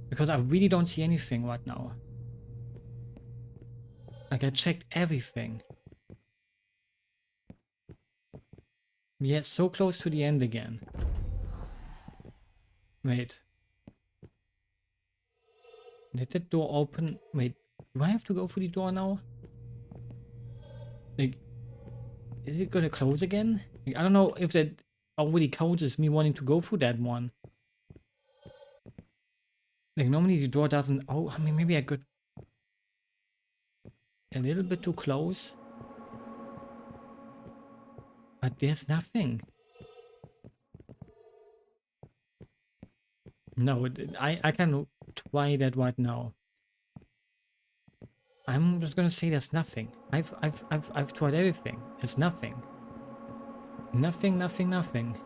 Because I really don't see anything right now. Like, I checked everything. Yeah, so close to the end again. Wait. Did that door open? Wait, do I have to go through the door now? Like, is it gonna close again? Like, I don't know if that already counts me wanting to go through that one. Like, normally the door doesn't... Oh, I mean, maybe I could... A little bit too close. But there's nothing. No, I can try that right now. I'm just gonna say there's nothing. I've tried everything. There's nothing. Nothing, nothing, nothing.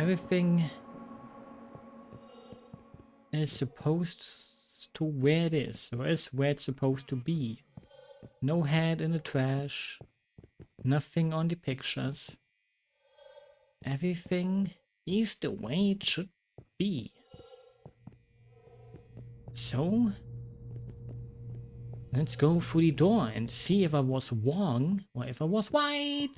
Everything is supposed to where it is, or is where it's supposed to be. No head in the trash. Nothing on the pictures. Everything is the way it should be. So, let's go through the door and see if I was wrong or if I was right.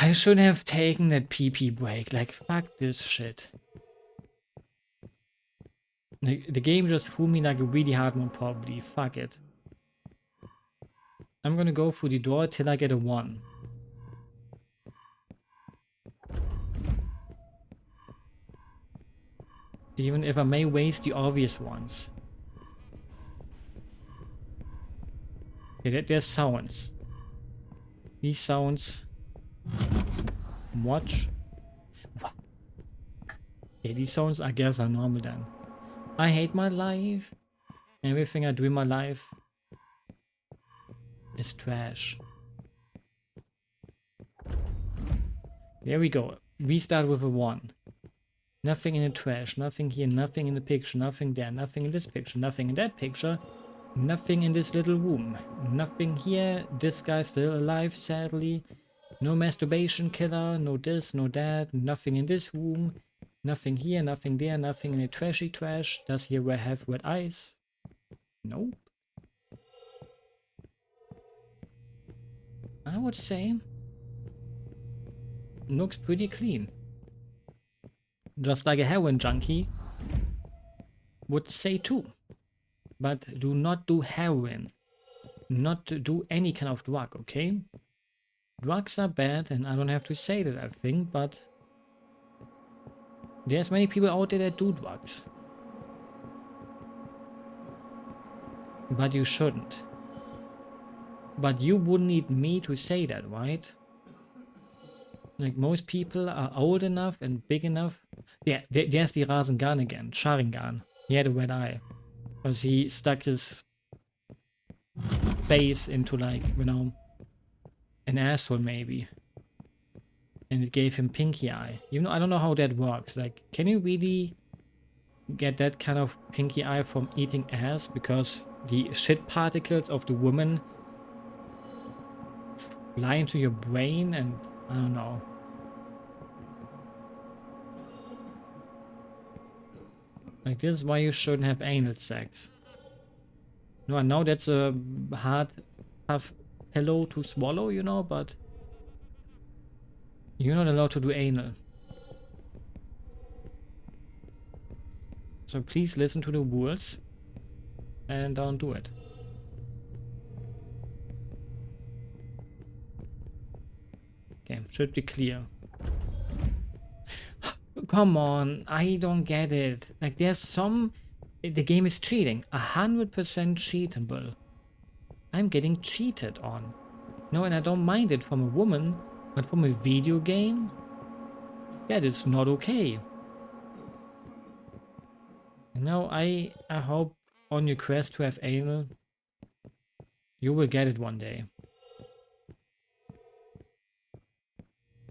I should have taken that pee-pee break. Like, fuck this shit. The game just threw me like a really hard one, probably. Fuck it. I'm gonna go through the door till I get a 1. Even if I may waste the obvious ones. Okay, there's sounds. These sounds. Watch. Okay, these sounds I guess are normal then. I hate my life. Everything I do in my life is trash. There we go. We start with a 1. Nothing in the trash, nothing here, nothing in the picture, nothing there, nothing in this picture, nothing in that picture, nothing in this little room, nothing here. This guy's still alive, sadly. No masturbation killer, no this, no that, nothing in this room, nothing here, nothing there, nothing in the trashy trash. Does he have red eyes? Nope. I would say looks pretty clean. Just like a heroin junkie would say too. But do not do heroin. Not to do any kind of drug, okay? Drugs are bad, and I don't have to say that, I think, but there's many people out there that do drugs. But you shouldn't. But you wouldn't need me to say that, right? Like, most people are old enough and big enough. Yeah, there's the Rasengan again, Sharingan. He had a red eye. Because he stuck his face into like, you know, an asshole maybe. And it gave him pinky eye. Even though I don't know how that works. Like, can you really get that kind of pinky eye from eating ass? Because the shit particles of the woman fly into your brain and I don't know. Like, this is why you shouldn't have anal sex. No, I know that's a hard, tough pillow to swallow, you know, but you're not allowed to do anal. So please listen to the rules and don't do it. Okay, should be clear. Come on, I don't get it. Like, there's some... The game is cheating. 100% cheatable. I'm getting cheated on. No, and I don't mind it from a woman, but from a video game? That is not okay. You know, I hope on your quest to have anal, you will get it one day.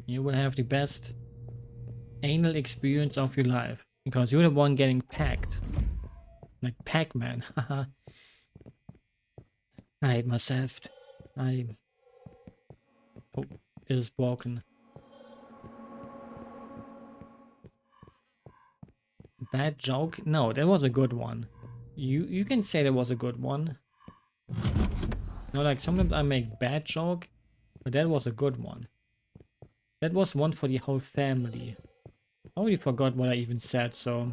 You will have the best anal experience of your life. Because you're the one getting packed. Like Pac-Man. Haha. I hate myself. Oh, this is broken. Bad joke? No, that was a good one. You can say that was a good one. No, like sometimes I make bad joke, but that was a good one. That was one for the whole family. I already forgot what I even said, so...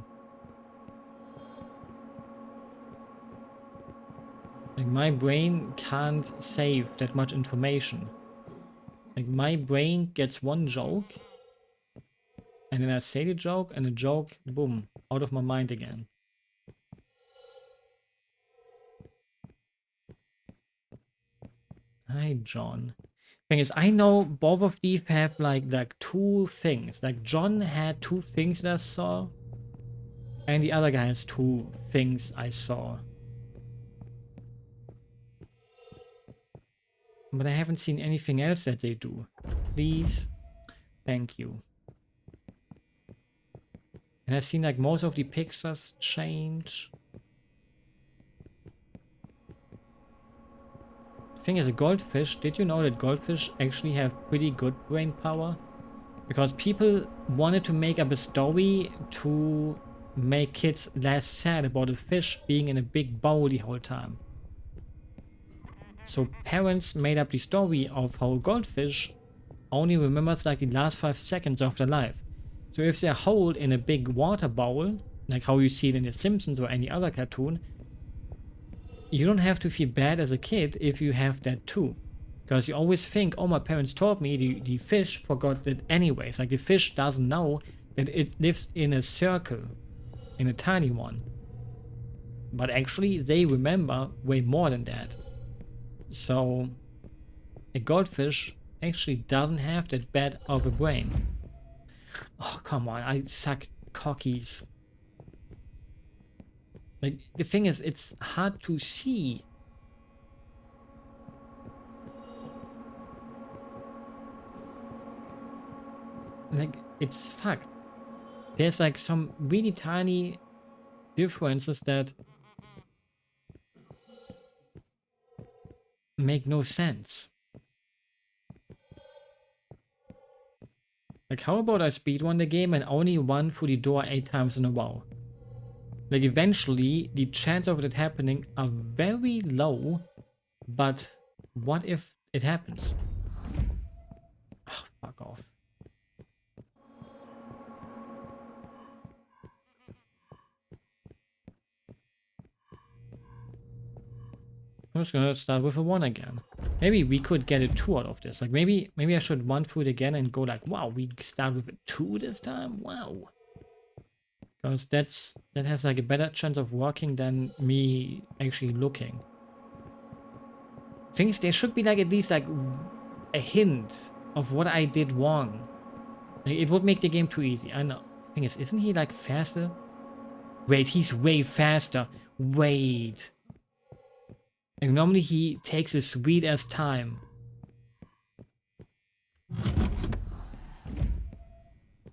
Like, my brain can't save that much information. Like, my brain gets one joke, and then I say the joke, and the joke, boom, out of my mind again. Hi, John. Thing is, I know both of these have like two things. Like, John had two things that I saw, and the other guy has two things I saw. But I haven't seen anything else that they do. Please. Thank you. And I've seen like most of the pictures change. The thing is, a goldfish, did you know that goldfish actually have pretty good brain power? Because people wanted to make up a story to make kids less sad about a fish being in a big bowl the whole time. So parents made up the story of how a goldfish only remembers like the last 5 seconds of their life. So if they're holed in a big water bowl, like how you see it in The Simpsons or any other cartoon, you don't have to feel bad as a kid if you have that too. Because you always think, oh, my parents told me the fish forgot it anyways. Like, the fish doesn't know that it lives in a circle, in a tiny one. But actually, they remember way more than that. So, a goldfish actually doesn't have that bad of a brain. Oh, come on, I suck cockies. Like, the thing is, it's hard to see. Like, it's fucked. There's like some really tiny differences that make no sense. Like, how about I speedrun the game and only run through the door 8 times in a row? Like, eventually, the chance of it happening are very low, but what if it happens? Oh, fuck off. I'm just gonna start with a 1 again. Maybe we could get a 2 out of this. Like, maybe I should run through it again and go like, wow, we start with a 2 this time? Wow. Because that has like a better chance of working than me actually looking. Things, there should be like at least like a hint of what I did wrong. Like, it would make the game too easy. I know. Thing is, isn't he like faster? Wait, he's way faster. Wait. Like normally he takes his sweet ass time.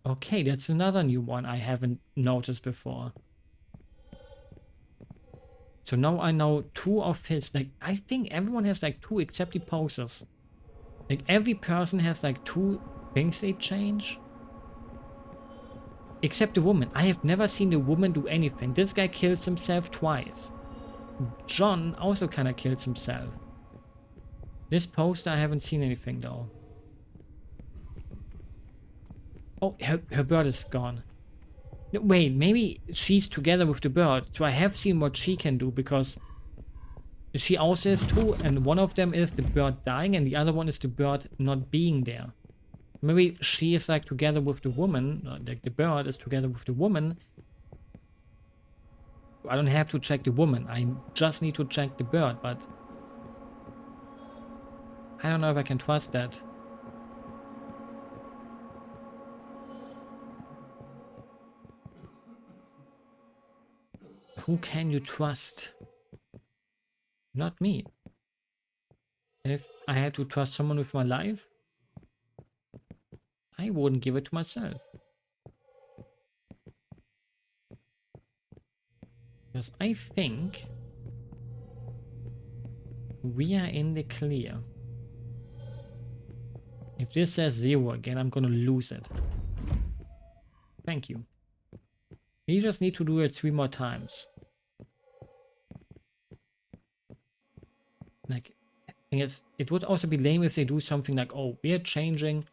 Okay, that's another new one I haven't noticed before. So now I know 2 of his, like, I think everyone has like 2 except the posers. Like every person has like 2 things they change. Except the woman. I have never seen the woman do anything. This guy kills himself twice. John also kinda kills himself. This poster I haven't seen anything though. Oh, her bird is gone. No, wait, maybe she's together with the bird. So I have seen what she can do because she also has 2 and one of them is the bird dying and the other one is the bird not being there. Maybe she is like together with the woman, like the bird is together with the woman. I don't have to check the woman, I just need to check the bird, but I don't know if I can trust that. Who can you trust? Not me. If I had to trust someone with my life, I wouldn't give it to myself. Because I think we are in the clear. If this says 0 again, I'm gonna lose it. Thank you. We just need to do it 3 more times. Like, thing is, it would also be lame if they do something like, oh, we are changing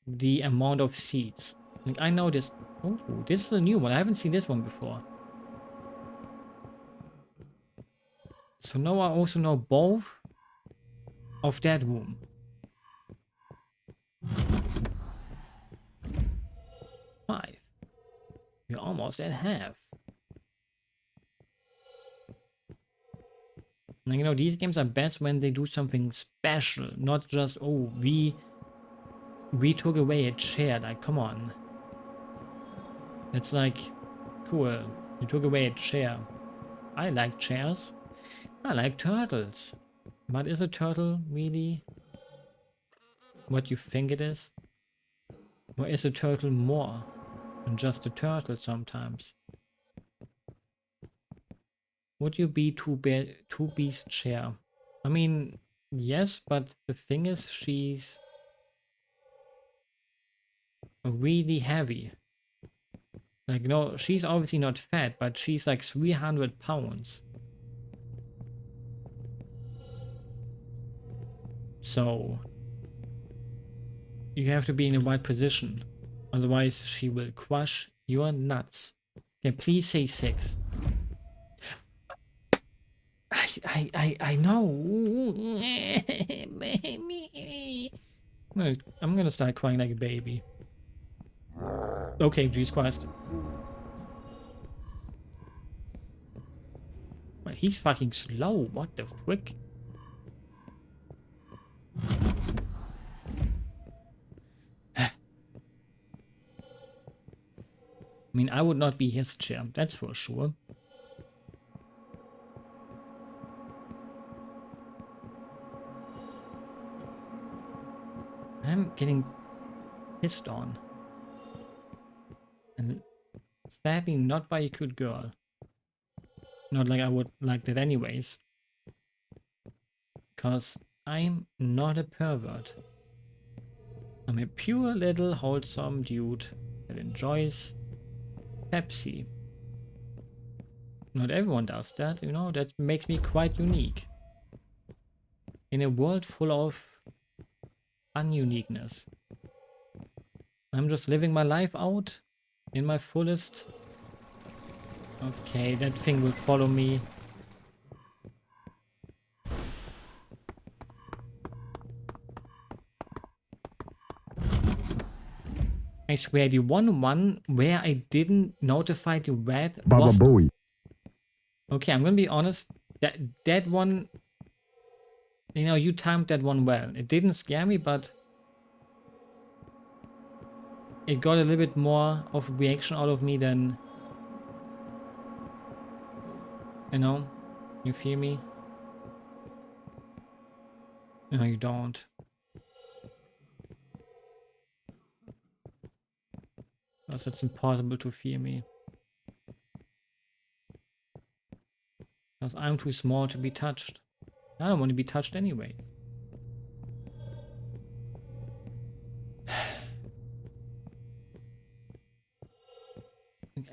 the amount of seeds. Like, I know this. Oh, this is a new one. I haven't seen this one before. So now I also know both of that room. Five. We're almost at half. And you know, these games are best when they do something special, not just, oh, we took away a chair. Like, come on. It's like, cool. You took away a chair. I like chairs. I like turtles. But is a turtle really what you think it is? Or is a turtle more than just a turtle sometimes? Would you be two beast chair? I mean, yes, but the thing is she's really heavy. Like, no, she's obviously not fat, but she's like 300 pounds. So you have to be in the right position. Otherwise she will crush your nuts. Okay, please say 6. I know. I'm gonna start crying like a baby. Okay, Jesus Christ. Well, he's fucking slow. What the frick? I mean, I would not be his chair, that's for sure. I'm getting pissed on. And sadly not by a cute girl. Not like I would like that anyways. Because I'm not a pervert. I'm a pure little wholesome dude that enjoys Pepsi. Not everyone does that, you know, that makes me quite unique. In a world full of ununiqueness. I'm just living my life out in my fullest. Okay, that thing will follow me. I swear, the one where I didn't notify the rat Baba was... Booey. Okay, I'm gonna be honest. That one, you know, you timed that one well. It didn't scare me, but it got a little bit more of a reaction out of me than, you know, you feel me? No, you don't. Because it's impossible to fear me. Because I'm too small to be touched. I don't want to be touched anyway.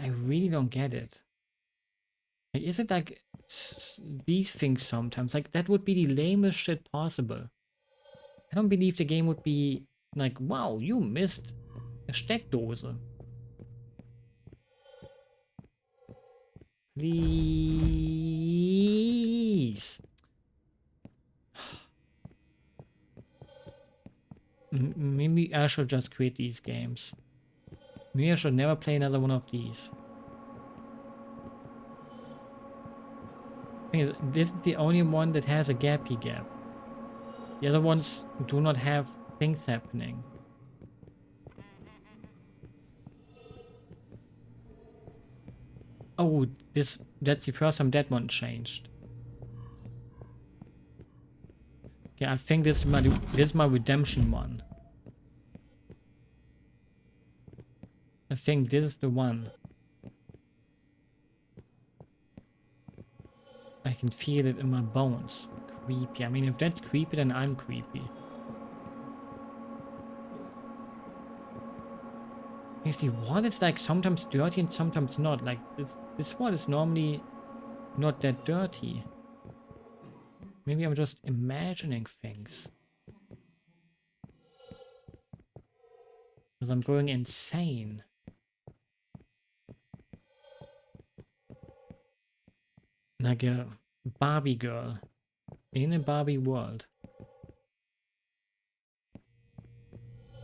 I really don't get it. Like, is it like these things sometimes? Like, that would be the lamest shit possible. I don't believe the game would be like, wow, you missed a Steckdose. Please. Maybe I should just quit these games. Maybe I should never play another one of these. Thing is, this is the only one that has a gappy gap. The other ones do not have things happening. Oh, that's the first time that one changed. Yeah, I think this is my redemption one. I think this is the one. I can feel it in my bones. Creepy. I mean, if that's creepy, then I'm creepy. Is the wall is like sometimes dirty and sometimes not. Like this wall is normally not that dirty. Maybe I'm just imagining things. Because I'm going insane. Like a Barbie girl in a Barbie world.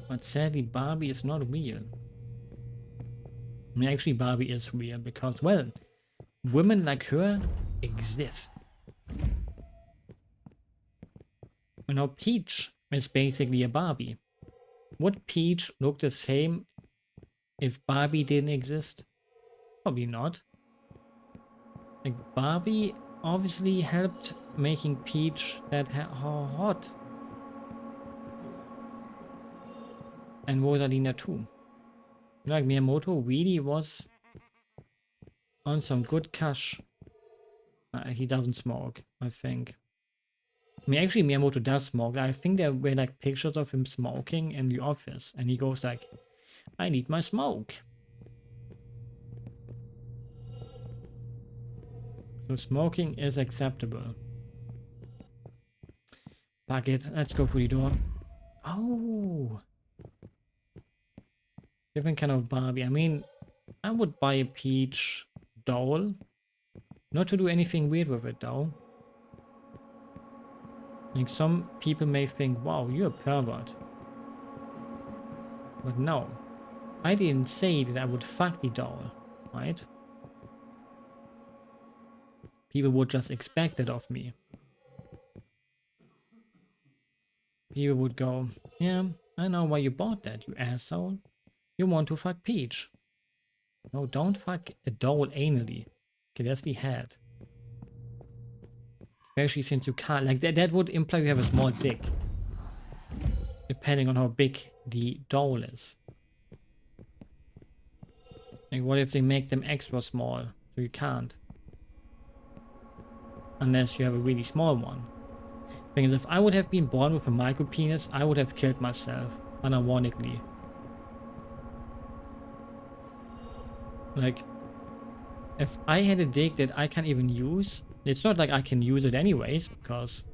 But sadly, Barbie is not real. I mean, actually, Barbie is real because, well, women like her exist. You know, Peach is basically a Barbie. Would Peach look the same if Barbie didn't exist? Probably not. Like, Barbie obviously helped making Peach that hot. And Rosalina too. Like, Miyamoto really was on some good cash. He doesn't smoke, I think. I mean, actually, Miyamoto does smoke. I think there were like pictures of him smoking in the office, and he goes like, I need my smoke. So smoking is acceptable. Fuck it, let's go through the door. Oh! Different kind of Barbie. I mean, I would buy a Peach doll. Not to do anything weird with it though. Like, some people may think, wow, you're a pervert. But no. I didn't say that I would fuck the doll, right? People would just expect it of me. People would go, yeah, I know why you bought that, you asshole. You want to fuck Peach. No, don't fuck a doll anally. Okay, that's the head. Especially since you can't, like, that would imply you have a small dick. Depending on how big the doll is. Like, what if they make them extra small? So you can't. Unless you have a really small one. Because if I would have been born with a micro penis, I would have killed myself, unironically. Like, if I had a dick that I can't even use, it's not like I can use it anyways, because,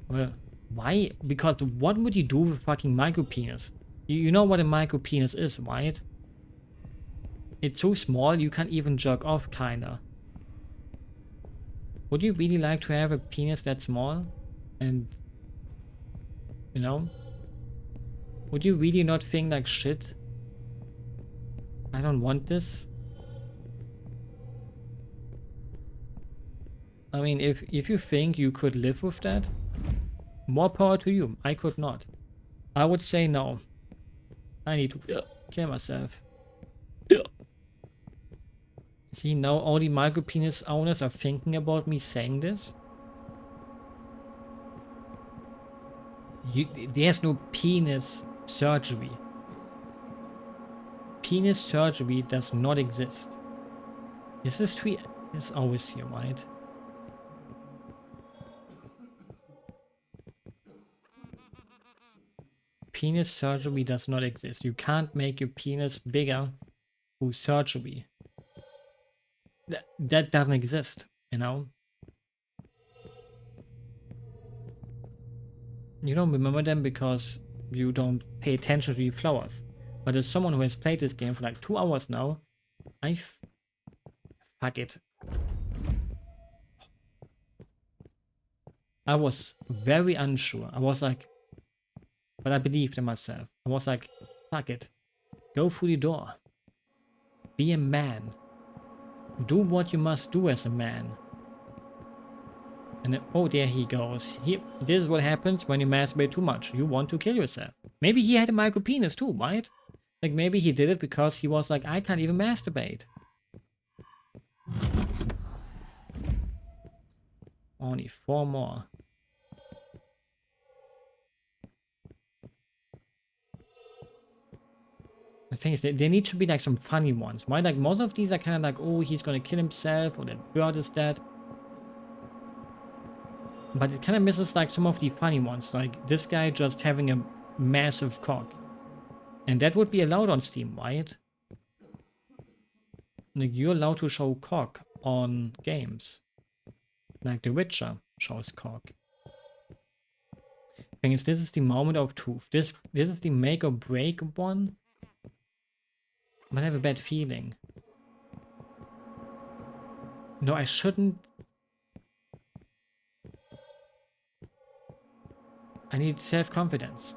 well, why? Because what would you do with fucking micro penis? You know what a micro penis is, right? It's so small you can't even jerk off, kinda. Would you really like to have a penis that small? And, you know? Would you really not think like, shit, I don't want this? I mean, if you think you could live with that, more power to you. I could not. I would say no. I need to kill myself. See, now all the micro penis owners are thinking about me saying this. There's no penis surgery. Penis surgery does not exist. Is this tree is always here, right? Penis surgery does not exist. You can't make your penis bigger through surgery. That doesn't exist, you know? You don't remember them because you don't pay attention to the flowers. But as someone who has played this game for like 2 hours now, fuck it. I was very unsure. I was like, but I believed in myself. I was like, fuck it. Go through the door. Be a man. Do what you must do as a man. And then, oh, there he goes. This is what happens when you masturbate too much. You want to kill yourself. Maybe he had a micro penis too, right? Like maybe he did it because he was like, I can't even masturbate. Only 4 more. The thing is, there need to be like some funny ones, right? Like most of these are kind of like, oh, he's gonna kill himself, or that bird is dead. But it kind of misses like some of the funny ones, like this guy just having a massive cock. And that would be allowed on Steam, right? Like you're allowed to show cock on games. Like The Witcher shows cock. Thing is, this is the moment of truth. This is the make or break one. But I have a bad feeling. No, I shouldn't. I need self-confidence.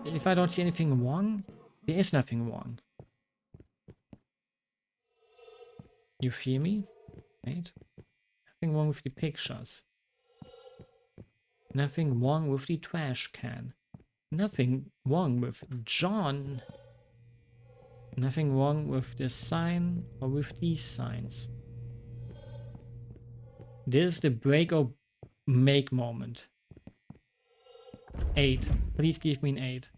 If I don't see anything wrong, there is nothing wrong. You feel me? Right? Nothing wrong with the pictures. Nothing wrong with the trash can. Nothing wrong with John. Nothing wrong with this sign or with these signs. This is the break or make moment. 8. Please give me an 8.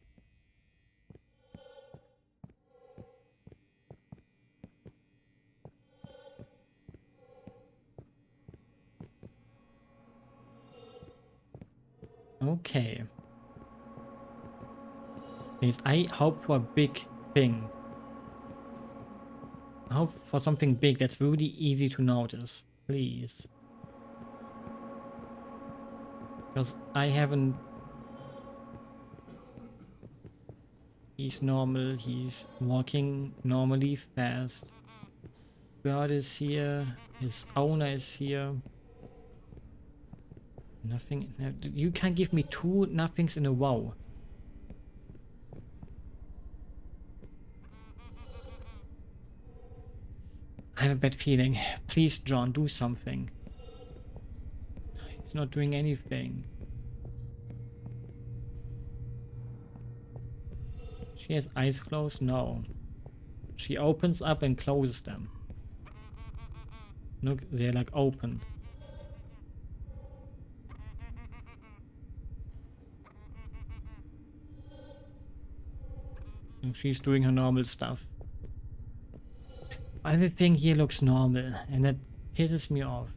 Okay. Please, I hope for a big thing. I hope for something big that's really easy to notice. Please. Because I haven't... He's normal, he's walking normally fast. Bird is here, his owner is here. Nothing... You can't give me 2 nothings in a row. I have a bad feeling. Please, John, do something. He's not doing anything. She has eyes closed? No. She opens up and closes them. Look, they're like open. And she's doing her normal stuff. Everything here looks normal, and that pisses me off.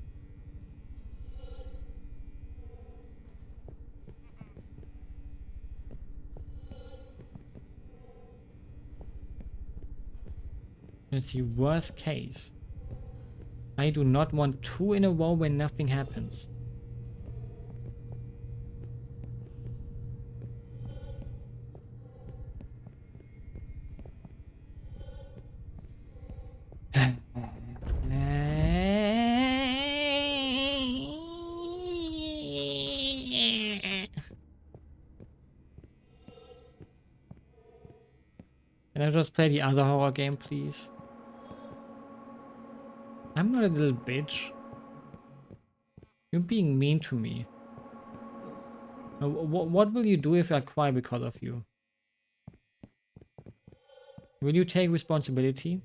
It's the worst case. I do not want 2 in a row when nothing happens. Can I just play the other horror game, please? I'm not a little bitch. You're being mean to me. What will you do if I cry because of you? Will you take responsibility?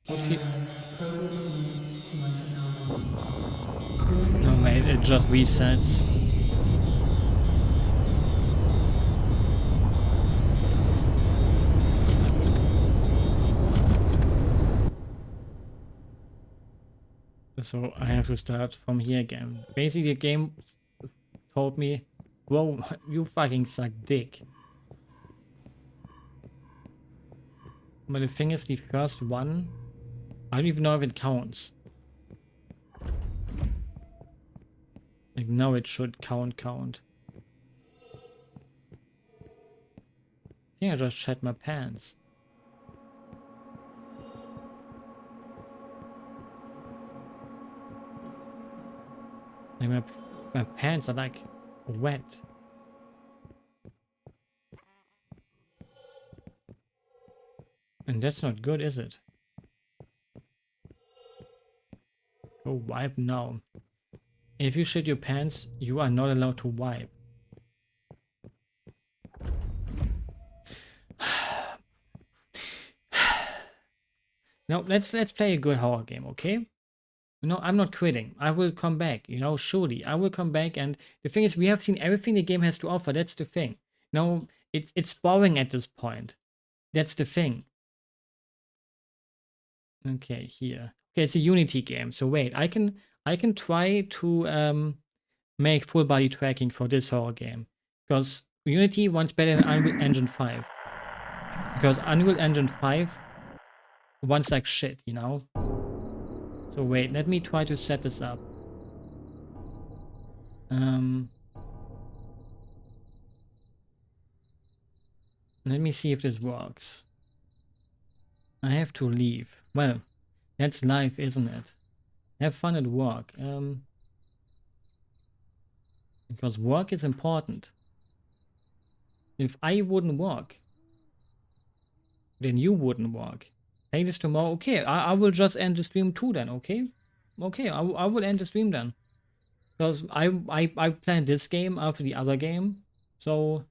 What's he... No, wait, it just resets. So I have to start from here again. Basically, the game told me, bro, you fucking suck dick. But the thing is, the first one, I don't even know if it counts. Like, now it should count. I think I just shed my pants. Like, my pants are like wet. And that's not good, is it? Go wipe now. If you shit your pants, you are not allowed to wipe. Now let's play a good horror game, okay? No, I'm not quitting. I will come back, you know, surely. I will come back, and the thing is, we have seen everything the game has to offer. That's the thing. No, it's boring at this point. That's the thing. Okay, here. Okay, it's a Unity game. So wait, I can try to make full body tracking for this horror game. Because Unity wants better than Unreal Engine 5. Because Unreal Engine 5 wants like shit, you know? So wait, let me try to set this up. Let me see if this works. I have to leave. Well, that's life, isn't it? Have fun at work. Because work is important. If I wouldn't work, then you wouldn't work. Play this tomorrow. Okay, I will just end the stream too then, okay? Okay, I will end the stream then. Because I planned this game after the other game. So,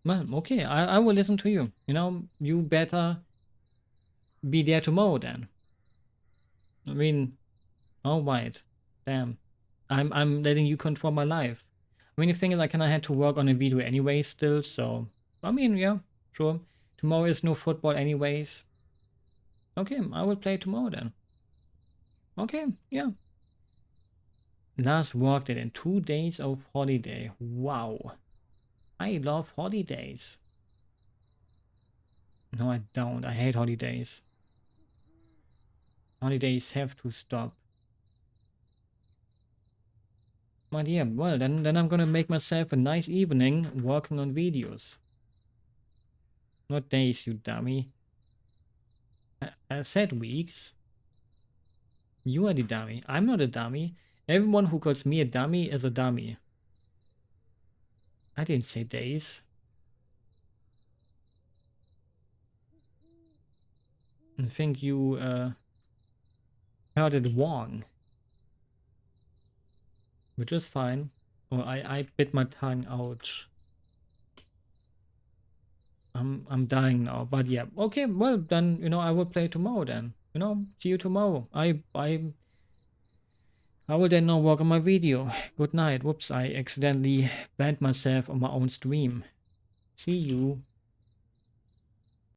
well, okay, I will listen to you. You know, you better be there tomorrow then. I mean, all right. Damn. I'm letting you control my life. I mean, the thing is, I kind of had to work on a video anyway still, so... I mean, yeah, sure. Tomorrow is no football anyways. Okay, I will play tomorrow then. Okay, yeah. Last work day in 2 days of holiday. Wow. I love holidays. No, I don't. I hate holidays. Holidays have to stop. But yeah, well, then I'm gonna make myself a nice evening working on videos. Not days, you dummy. I said weeks. You are the dummy. I'm not a dummy. Everyone who calls me a dummy is a dummy. I didn't say days. I think you heard it wrong. Which is fine. Oh, I bit my tongue. Ouch. I'm dying now. But yeah. Okay, well then, you know, I will play tomorrow then. You know, see you tomorrow. I will then now work on my video. Good night. Whoops, I accidentally banned myself on my own stream. See you.